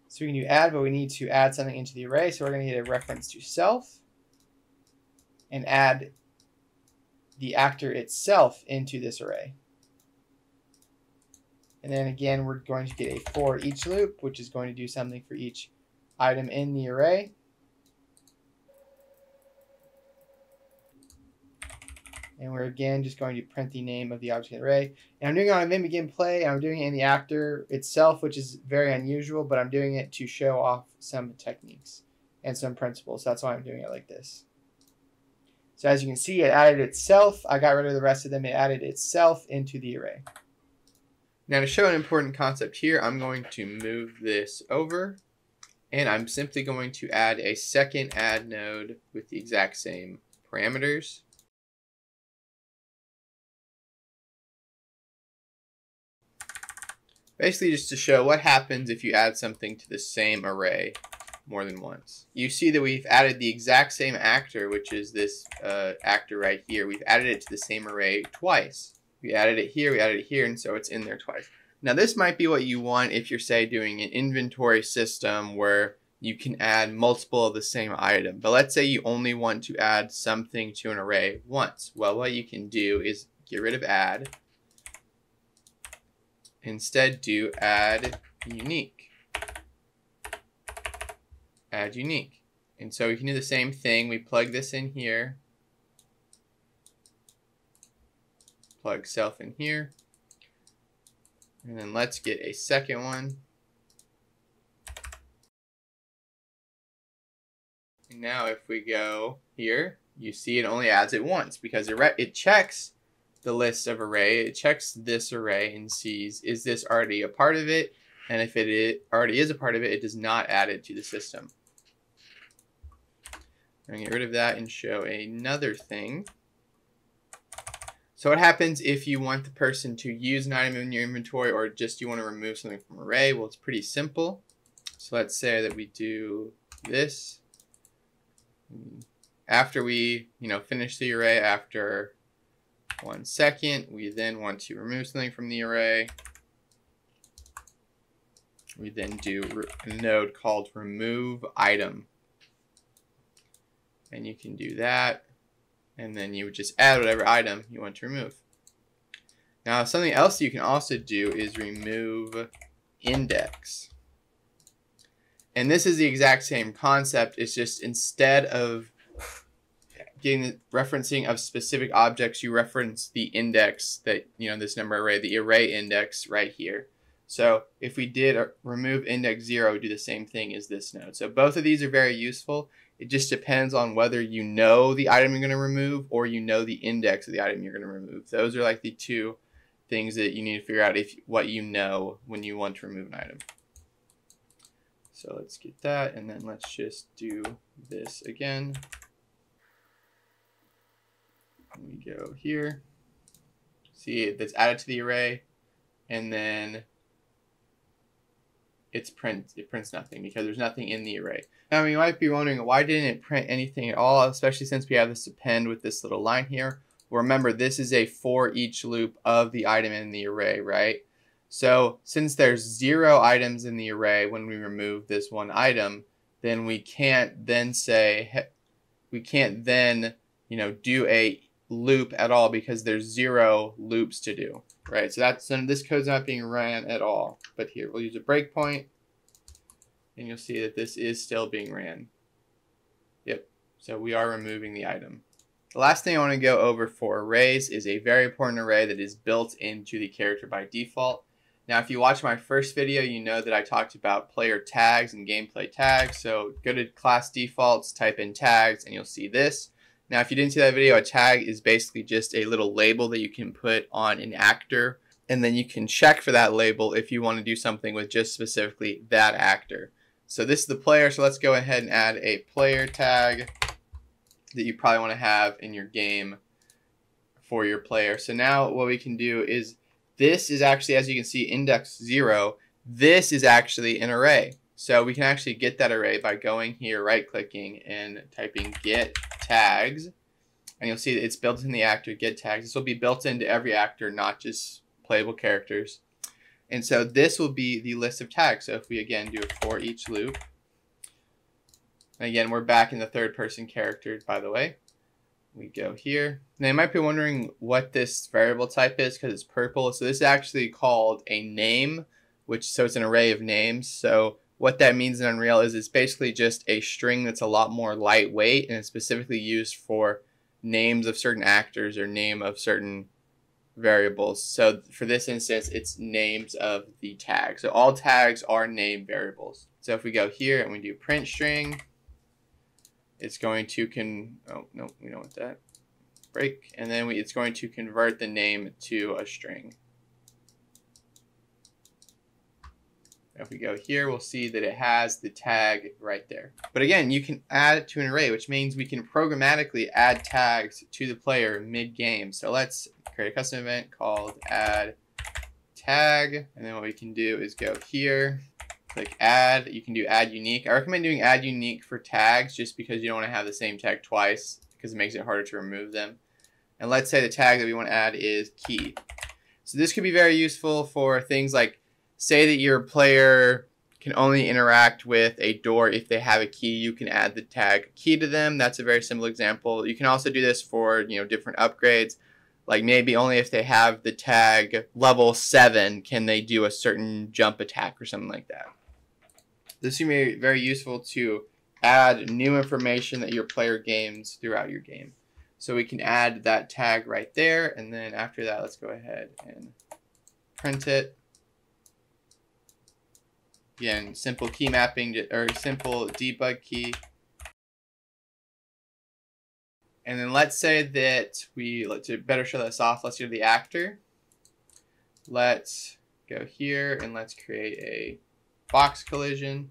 so we can do add, but we need to add something into the array. So we're going to get a reference to self and add the actor itself into this array. And then again, we're going to get a for each loop, which is going to do something for each item in the array. And we're again just going to print the name of the object in the array. And I'm doing it on a vim-begin play, and I'm doing it in the actor itself, which is very unusual, but I'm doing it to show off some techniques and some principles. That's why I'm doing it like this. So as you can see, it added itself. I got rid of the rest of them. It added itself into the array. Now to show an important concept here, I'm going to move this over, and I'm simply going to add a second add node with the exact same parameters. Basically just to show what happens if you add something to the same array more than once. You see that we've added the exact same actor, which is this actor right here. We've added it to the same array twice. We added it here, and so it's in there twice. Now this might be what you want if you're, say, doing an inventory system where you can add multiple of the same item. But let's say you only want to add something to an array once. Well, what you can do is get rid of add. Instead, do add unique. Add unique. And so we can do the same thing. We plug this in here. Plug self in here. And then let's get a second one. And now if we go here, you see it only adds it once because it checks the list of array. It checks this array and sees, is this already a part of it? And if it already is a part of it, it does not add it to the system. I'm going to get rid of that and show another thing. So what happens if you want the person to use an item in your inventory, or just you want to remove something from an array? Well, it's pretty simple. So let's say that we do this. After we finish the array after 1 second, we then want to remove something from the array. We then do a node called remove item. And you can do that. And then you would just add whatever item you want to remove. Now, something else you can also do is remove index. And this is the exact same concept. It's just instead of getting the referencing of specific objects, you reference the index that, this number array, the array index right here. So if we did remove index 0, do the same thing as this node. So both of these are very useful. It just depends on whether you know the item you're going to remove or you know the index of the item you're going to remove. Those are like the two things that you need to figure out what you know when you want to remove an item. So let's get that, and then let's just do this again. We go here. See, that's added to the array, and then it prints nothing because there's nothing in the array. Now you might be wondering, why didn't it print anything at all, especially since we have this append with this little line here. Well, remember, this is a for each loop of the item in the array, right? So since there's 0 items in the array when we remove this one item, then we can't then say, do a loop at all because there's 0 loops to do, right? So this code's not being ran at all. But here, we'll use a breakpoint, and you'll see that this is still being ran. Yep, so we are removing the item. The last thing I want to go over for arrays is a very important array that is built into the character by default. Now, if you watch my first video, you know that I talked about player tags and gameplay tags. So go to class defaults, type in tags, and you'll see this. Now, if you didn't see that video, a tag is basically just a little label that you can put on an actor, and then you can check for that label if you want to do something with just specifically that actor. So this is the player, so let's go ahead and add a player tag that you probably want to have in your game for your player. So now what we can do is, this is actually, as you can see, index 0. This is actually an array. So we can actually get that array by going here, right-clicking, and typing get tags. And you'll see that it's built in the actor get tags. This will be built into every actor, not just playable characters. And so this will be the list of tags. So if we, again, do a for each loop. And again, we're back in the third-person character, by the way. we go here. Now you might be wondering what this variable type is because it's purple. So this is actually called a name, so it's an array of names. So what that means in Unreal is it's basically just a string that's a lot more lightweight, and it's specifically used for names of certain actors or name of certain variables. So for this instance, it's names of the tag. So all tags are name variables. So if we go here and we do print string, it's going to oh no, we don't want that. Break, and then it's going to convert the name to a string. If we go here, we'll see that it has the tag right there. But again, you can add it to an array, which means we can programmatically add tags to the player mid-game. So let's create a custom event called add tag. And then what we can do is go here, click add. You can do add unique. I recommend doing add unique for tags just because you don't want to have the same tag twice because it makes it harder to remove them. And let's say the tag that we want to add is key. So this could be very useful for things like, say that your player can only interact with a door if they have a key. You can add the tag key to them. That's a very simple example. You can also do this for different upgrades. Like maybe only if they have the tag level 7 can they do a certain jump attack or something like that. This can be very useful to add new information that your player gains throughout your game. So we can add that tag right there, and then after that, let's go ahead and print it. Again, simple key mapping or simple debug key. And then let's say that to better show this off, let's do the actor. Let's go here and let's create a box collision.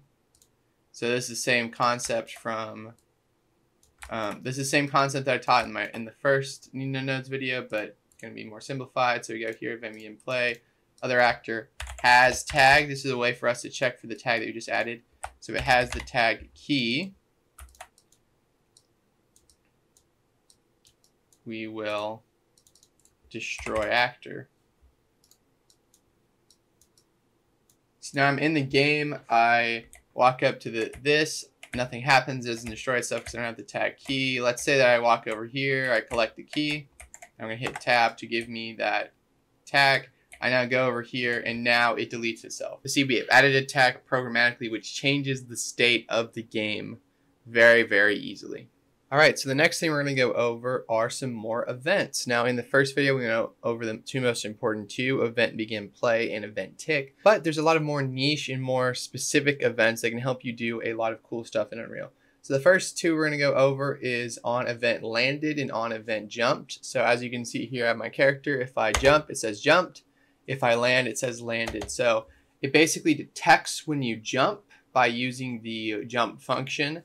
So this is the same concept from this is the same concept that I taught in the first Need to Know Nodes video, but going to be more simplified. So we go here, event begin play, other actor has tag. This is a way for us to check for the tag that we just added. So if it has the tag key, we will destroy actor. So now I'm in the game. I walk up to this. Nothing happens. It doesn't destroy itself because I don't have the tag key. Let's say that I walk over here. I collect the key. I'm going to hit tab to give me that tag. I now go over here and now it deletes itself. You see, we have added a tag programmatically, which changes the state of the game very, very easily. All right, so the next thing we're going to go over are some more events. Now, in the first video, we went over the two most important two, event begin play and event tick. But there's a lot of more niche and more specific events that can help you do a lot of cool stuff in Unreal. So the first two we're going to go over is on event landed and on event jumped. So as you can see here, I have my character. If I jump, it says jumped. If I land, it says landed. So it basically detects when you jump by using the jump function.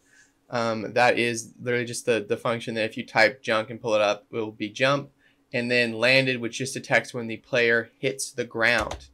That is literally just the function that if you type jump and pull it up, it will be jump. And then landed, which just detects when the player hits the ground.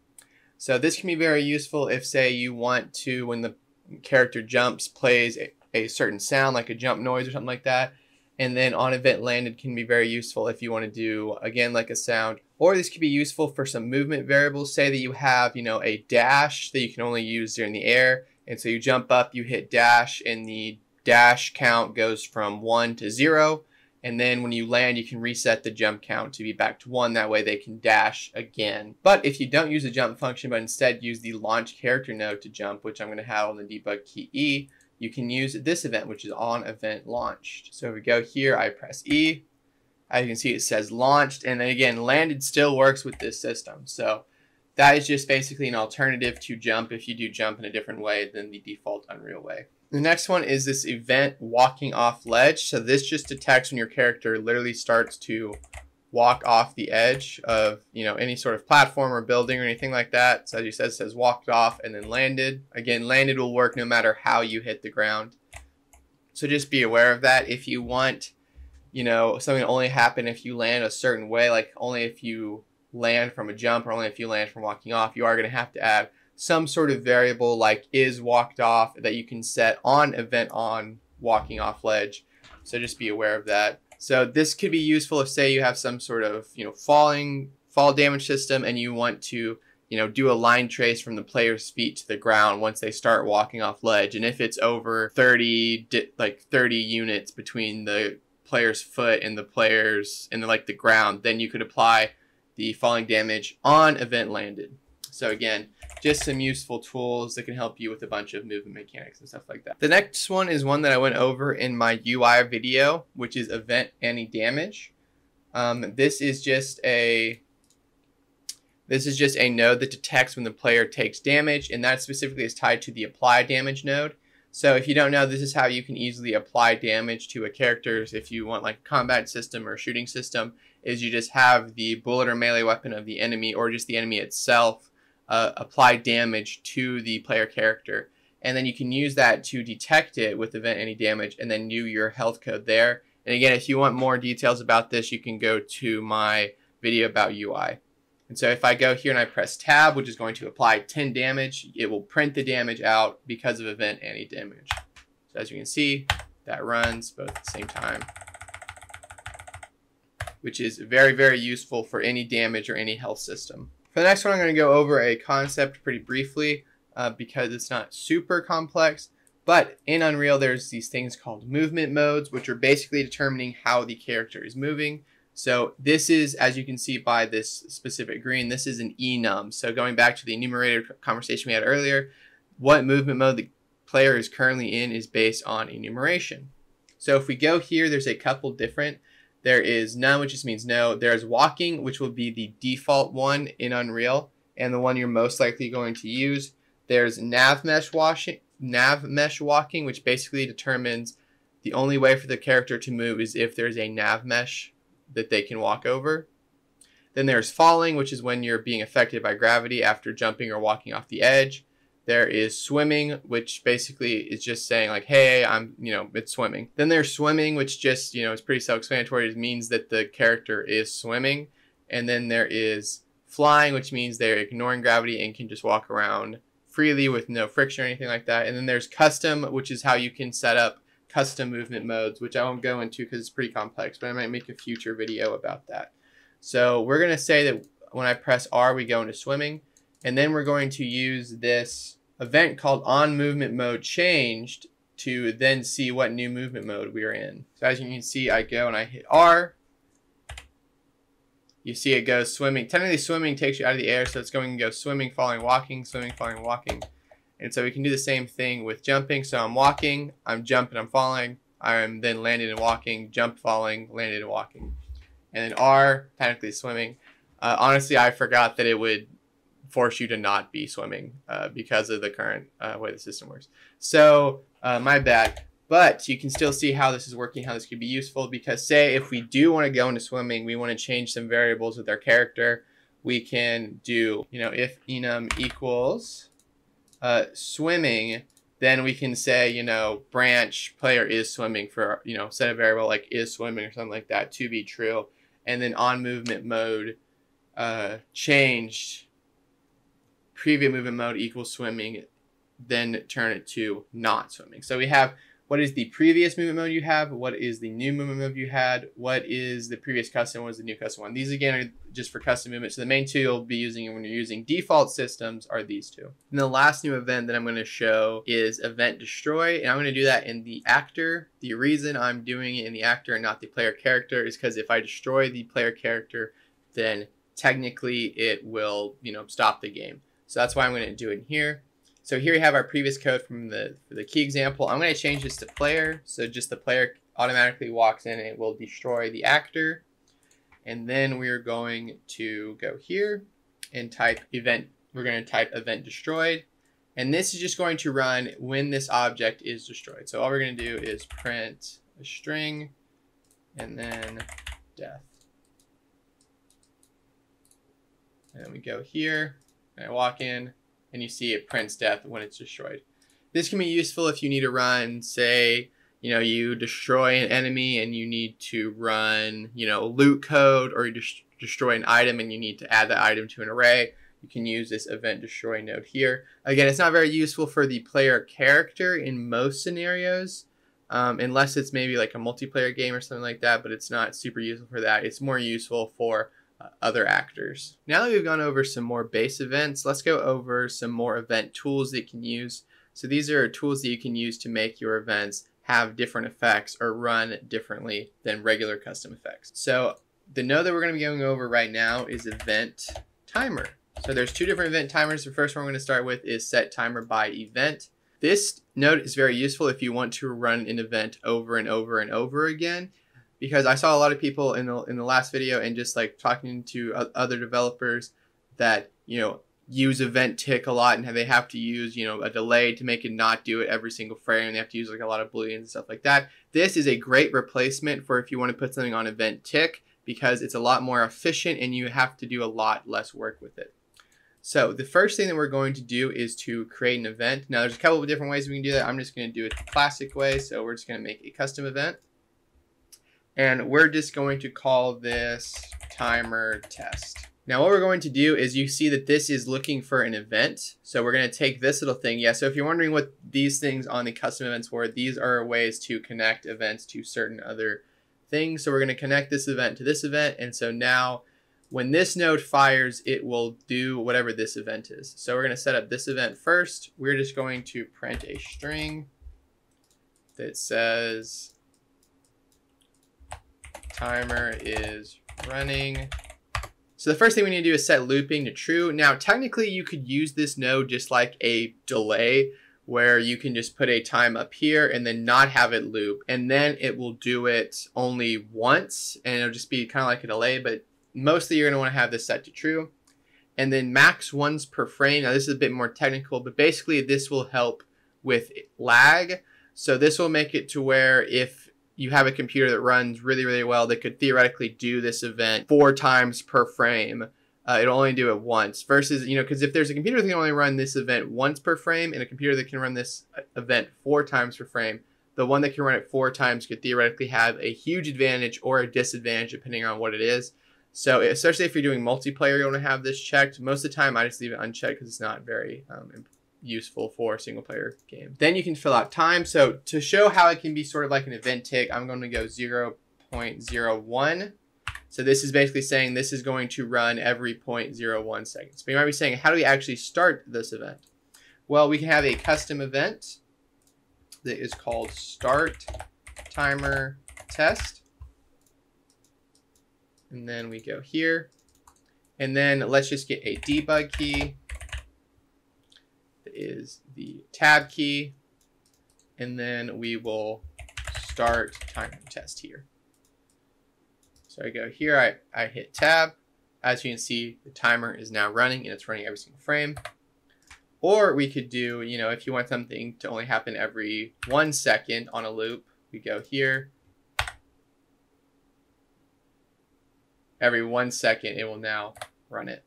So this can be very useful if, say, you want to, when the character jumps, plays a certain sound, like a jump noise or something like that. And then on event landed can be very useful if you want to do, again, like a sound. Or this could be useful for some movement variables. Say that you have, a dash that you can only use during the air. And so you jump up, you hit dash, and the dash count goes from 1 to 0. And then when you land, you can reset the jump count to be back to 1. That way they can dash again. But if you don't use the jump function, but instead use the launch character node to jump, which I'm going to have on the debug key E, you can use this event, which is on event launched. So if we go here, I press E. As you can see, it says launched. And then again, landed still works with this system. So that is just basically an alternative to jump if you do jump in a different way than the default Unreal way. The next one is this event walking off ledge. So this just detects when your character literally starts to walk off the edge of any sort of platform or building or anything like that. So as you said, it says walked off and then landed. Again, landed will work no matter how you hit the ground. So just be aware of that. If you want something to only happen if you land a certain way, like only if you land from a jump or only if you land from walking off, you are going to have to add some sort of variable like is walked off that you can set on event on walking off ledge. So just be aware of that. So this could be useful if, say, you have some sort of fall damage system and you want to do a line trace from the player's feet to the ground once they start walking off ledge. And if it's over 30 units between the player's foot and the player's and like the ground, then you could apply the falling damage on event landed. So again, just some useful tools that can help you with a bunch of movement mechanics and stuff like that. The next one is one that I went over in my UI video, which is event any damage. This is just a node that detects when the player takes damage, and that specifically is tied to the apply damage node. So if you don't know, this is how you can easily apply damage to a character. If you want like a combat system or a shooting system, is you just have the bullet or melee weapon of the enemy, or just the enemy itself, apply damage to the player character. And then you can use that to detect it with event any damage and then do your health code there. And again, if you want more details about this, you can go to my video about UI. And so if I go here and I press tab, which is going to apply 10 damage, it will print the damage out because of event any damage. So as you can see, that runs both at the same time, which is very, very useful for any damage or any health system. For the next one, I'm going to go over a concept pretty briefly because it's not super complex. But in Unreal, there's these things called movement modes, which are basically determining how the character is moving. So this is, as you can see by this specific green, this is an enum. So going back to the enumerator conversation we had earlier, what movement mode the player is currently in is based on enumeration. So if we go here, there's a couple different. There is none, which just means no. There's walking, which will be the default one in Unreal and the one you're most likely going to use. There's nav mesh walking, which basically determines the only way for the character to move is if there's a nav mesh that they can walk over. Then there's falling, which is when you're being affected by gravity after jumping or walking off the edge. There is swimming, which basically is just saying like, hey, it's swimming. Then there's swimming, which just, is pretty self-explanatory. It means that the character is swimming. And then there is flying, which means they're ignoring gravity and can just walk around freely with no friction or anything like that. And then there's custom, which is how you can set up custom movement modes, which I won't go into because it's pretty complex, but I might make a future video about that. So we're going to say that when I press R, we go into swimming, and then we're going to use this event called on movement mode changed to then see what new movement mode we are in. So as you can see, I go and I hit R. You see it goes swimming. Technically swimming takes you out of the air, so it's going to go swimming, falling, walking, swimming, falling, walking. And so we can do the same thing with jumping. So I'm walking, I'm jumping, I'm falling. I'm then landing and walking, jump, falling, landing and walking. And then R, technically swimming. Honestly, I forgot that it would force you to not be swimming because of the current way the system works. So my bad. But you can still see how this is working, how this could be useful. Because say if we do want to go into swimming, we want to change some variables with our character. We can do, if enum equals swimming, then we can say, branch player is swimming for, set a variable like is swimming or something like that to be true. And then on movement mode changed previous movement mode equals swimming, then turn it to not swimming. So we have what is the previous movement mode you have, what is the new movement mode you had, what is the previous custom, what is the new custom one. These again are just for custom movement. So the main two you'll be using when you're using default systems are these two. And the last new event that I'm going to show is event destroy, and I'm going to do that in the actor. The reason I'm doing it in the actor and not the player character is because if I destroy the player character, then technically it will, stop the game. So that's why I'm going to do it in here. So here we have our previous code from the key example. I'm going to change this to player. So just the player automatically walks in and it will destroy the actor. And then we're going to go here and type event. We're going to type event destroyed. And this is just going to run when this object is destroyed. So all we're going to do is print a string and then death. And then we go here and I walk in. And you see it prints death when it's destroyed. This can be useful if you need to run, say, you destroy an enemy and you need to run, loot code, or you destroy an item and you need to add that item to an array. You can use this event destroy node here. Again, it's not very useful for the player character in most scenarios, unless it's maybe like a multiplayer game or something like that, but it's not super useful for that. It's more useful for other actors. Now that we've gone over some more base events, let's go over some more event tools that you can use. So these are tools that you can use to make your events have different effects or run differently than regular custom effects. So the node that we're going to be going over right now is event timer. So there's two different event timers. The first one we're going to start with is set timer by event. This node is very useful if you want to run an event over and over and over again, because I saw a lot of people in the last video and just like talking to other developers that, you know, use event tick a lot, and they have to use, you know, a delay to make it not do it every single frame. They have to use like a lot of booleans and stuff like that. This is a great replacement for if you want to put something on event tick, because it's a lot more efficient and you have to do a lot less work with it. So the first thing that we're going to do is to create an event. Now there's a couple of different ways we can do that. I'm just going to do it the classic way. So we're just going to make a custom event, and we're just going to call this timer test. Now what we're going to do is, you see that this is looking for an event. So we're going to take this little thing. Yeah, so if you're wondering what these things on the custom events were, these are ways to connect events to certain other things. So we're going to connect this event to this event. And so now when this node fires, it will do whatever this event is. So we're going to set up this event first. We're just going to print a string that says timer is running. So the first thing we need to do is set looping to true. Now, technically you could use this node just like a delay, where you can just put a time up here and then not have it loop, and then it will do it only once, and it'll just be kind of like a delay, but mostly you're gonna wanna have this set to true. And then max ones per frame. Now this is a bit more technical, but basically this will help with lag. So this will make it to where if you have a computer that runs really, really well, that could theoretically do this event 4 times per frame, it'll only do it once. Versus, you know, because if there's a computer that can only run this event once per frame and a computer that can run this event 4 times per frame, the one that can run it 4 times could theoretically have a huge advantage or a disadvantage depending on what it is. So especially if you're doing multiplayer, you want to have this checked. Most of the time I just leave it unchecked because it's not very useful for a single player game. Then you can fill out time. So to show how it can be sort of like an event tick, I'm going to go 0.01. So this is basically saying this is going to run every 0.01 seconds. But you might be saying, how do we actually start this event? Well, we can have a custom event that is called start timer test. And then we go here. And then let's just get a debug key. Is the tab key, and then we will start timer test here. So I go here, I hit tab. As you can see, the timer is now running and it's running every single frame. Or we could do, you know, if you want something to only happen every 1 second on a loop, we go here. Every 1 second, it will now run it.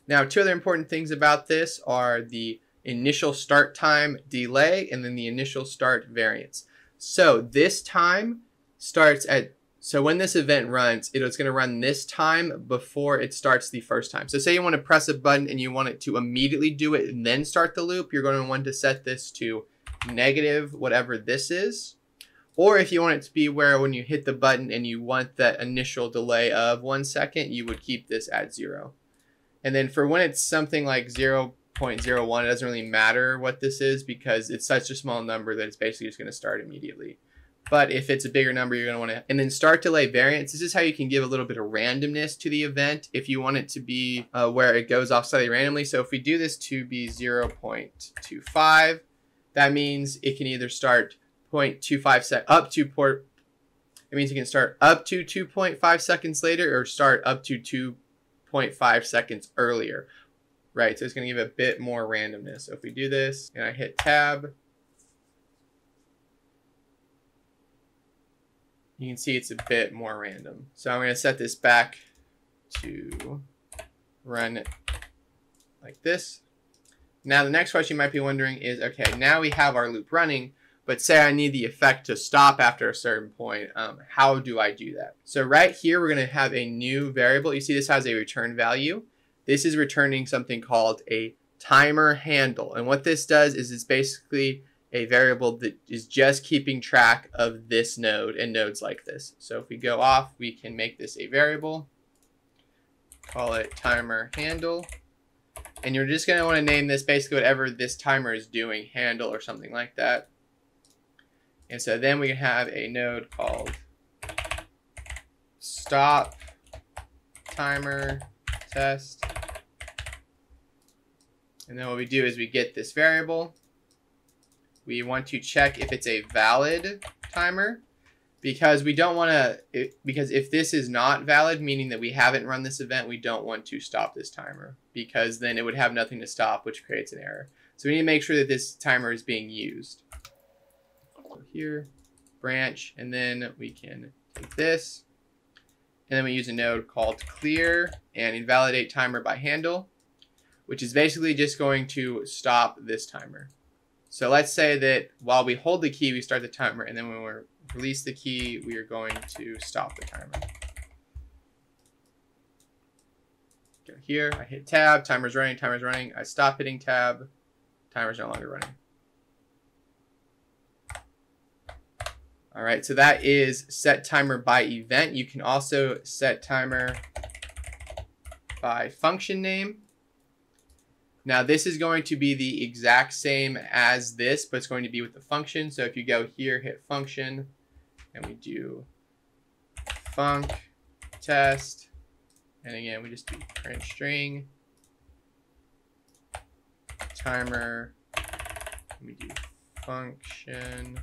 Now, 2 other important things about this are the initial start time delay and then the initial start variance. So this time starts at, so when this event runs, it's going to run this time before it starts the first time. So say you want to press a button and you want it to immediately do it and then start the loop, you're going to want to set this to negative whatever this is. Or if you want it to be where when you hit the button and you want that initial delay of 1 second, you would keep this at 0. And then for when it's something like 0.01, it doesn't really matter what this is because it's such a small number that it's basically just going to start immediately. But if it's a bigger number, you're going to want to, and then start delay variance. This is how you can give a little bit of randomness to the event if you want it to be where it goes off slightly randomly. So if we do this to be 0.25, that means it can either start 0.25 sec up to port. It means you can start up to 2.5 seconds later or start up to 2.5 seconds earlier, right? So it's going to give a bit more randomness. So if we do this and I hit tab, you can see it's a bit more random. So I'm going to set this back to run like this. Now the next question you might be wondering is, okay, now we have our loop running, but say I need the effect to stop after a certain point. How do I do that? So right here, we're going to have a new variable. You see this has a return value. This is returning something called a timer handle. And what this does is it's basically a variable that is just keeping track of this node and nodes like this. So if we go off, we can make this a variable, call it timer handle. And you're just going to want to name this basically whatever this timer is doing, handle or something like that. And so then we can have a node called stop timer test. And then what we do is we get this variable. We want to check if it's a valid timer, because we don't want to, because if this is not valid, meaning that we haven't run this event, we don't want to stop this timer, because then it would have nothing to stop, which creates an error. So we need to make sure that this timer is being used. So here, branch, and then we can take this, and then we use a node called clear and invalidate timer by handle, which is basically just going to stop this timer. So let's say that while we hold the key, we start the timer, and then when we release the key, we are going to stop the timer. Go here, I hit tab, timer's running, I stop hitting tab, timer's no longer running. All right, so that is set timer by event. You can also set timer by function name. Now this is going to be the exact same as this, but it's going to be with the function. So if you go here, hit function, and we do func test, and again, we just do print string, timer, we do function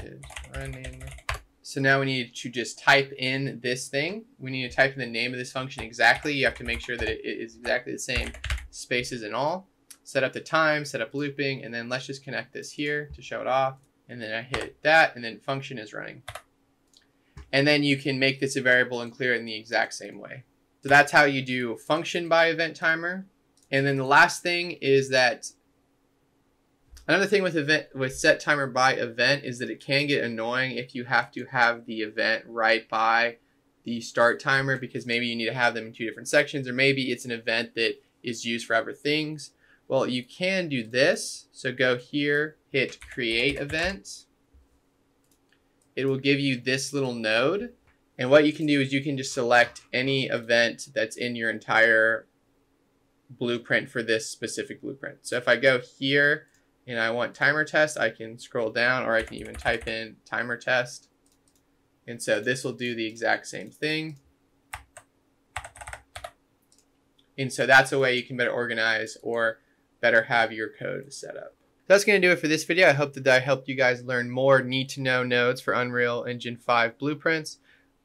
is running. So now we need to just type in this thing. We need to type in the name of this function exactly. You have to make sure that it is exactly the same, spaces and all. Set up the time, set up looping, and then let's just connect this here to show it off. And then I hit that, and then function is running. And then you can make this a variable and clear it in the exact same way. So that's how you do function by event timer. And then the last thing is that another thing with set timer by event is that it can get annoying if you have to have the event right by the start timer, because maybe you need to have them in two different sections, or maybe it's an event that is used for other things. Well, you can do this. So go here, hit create event. It will give you this little node. And what you can do is you can just select any event that's in your entire blueprint for this specific blueprint. So if I go here and I want timer test, I can scroll down, or I can even type in timer test. And so this will do the exact same thing. And so that's a way you can better organize or better have your code set up. That's going to do it for this video. I hope that I helped you guys learn more need-to-know nodes for Unreal Engine 5 blueprints.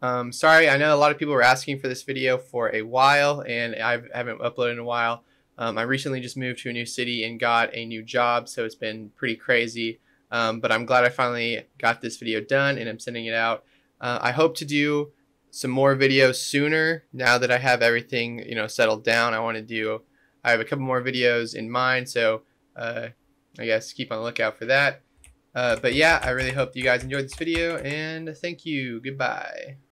Sorry, I know a lot of people were asking for this video for a while, and I haven't uploaded in a while. I recently just moved to a new city and got a new job, so it's been pretty crazy. But I'm glad I finally got this video done, and I'm sending it out. I hope to do some more videos sooner now that I have everything, settled down. I have a couple more videos in mind, so I guess keep on the lookout for that. But yeah, I really hope you guys enjoyed this video, and thank you. Goodbye.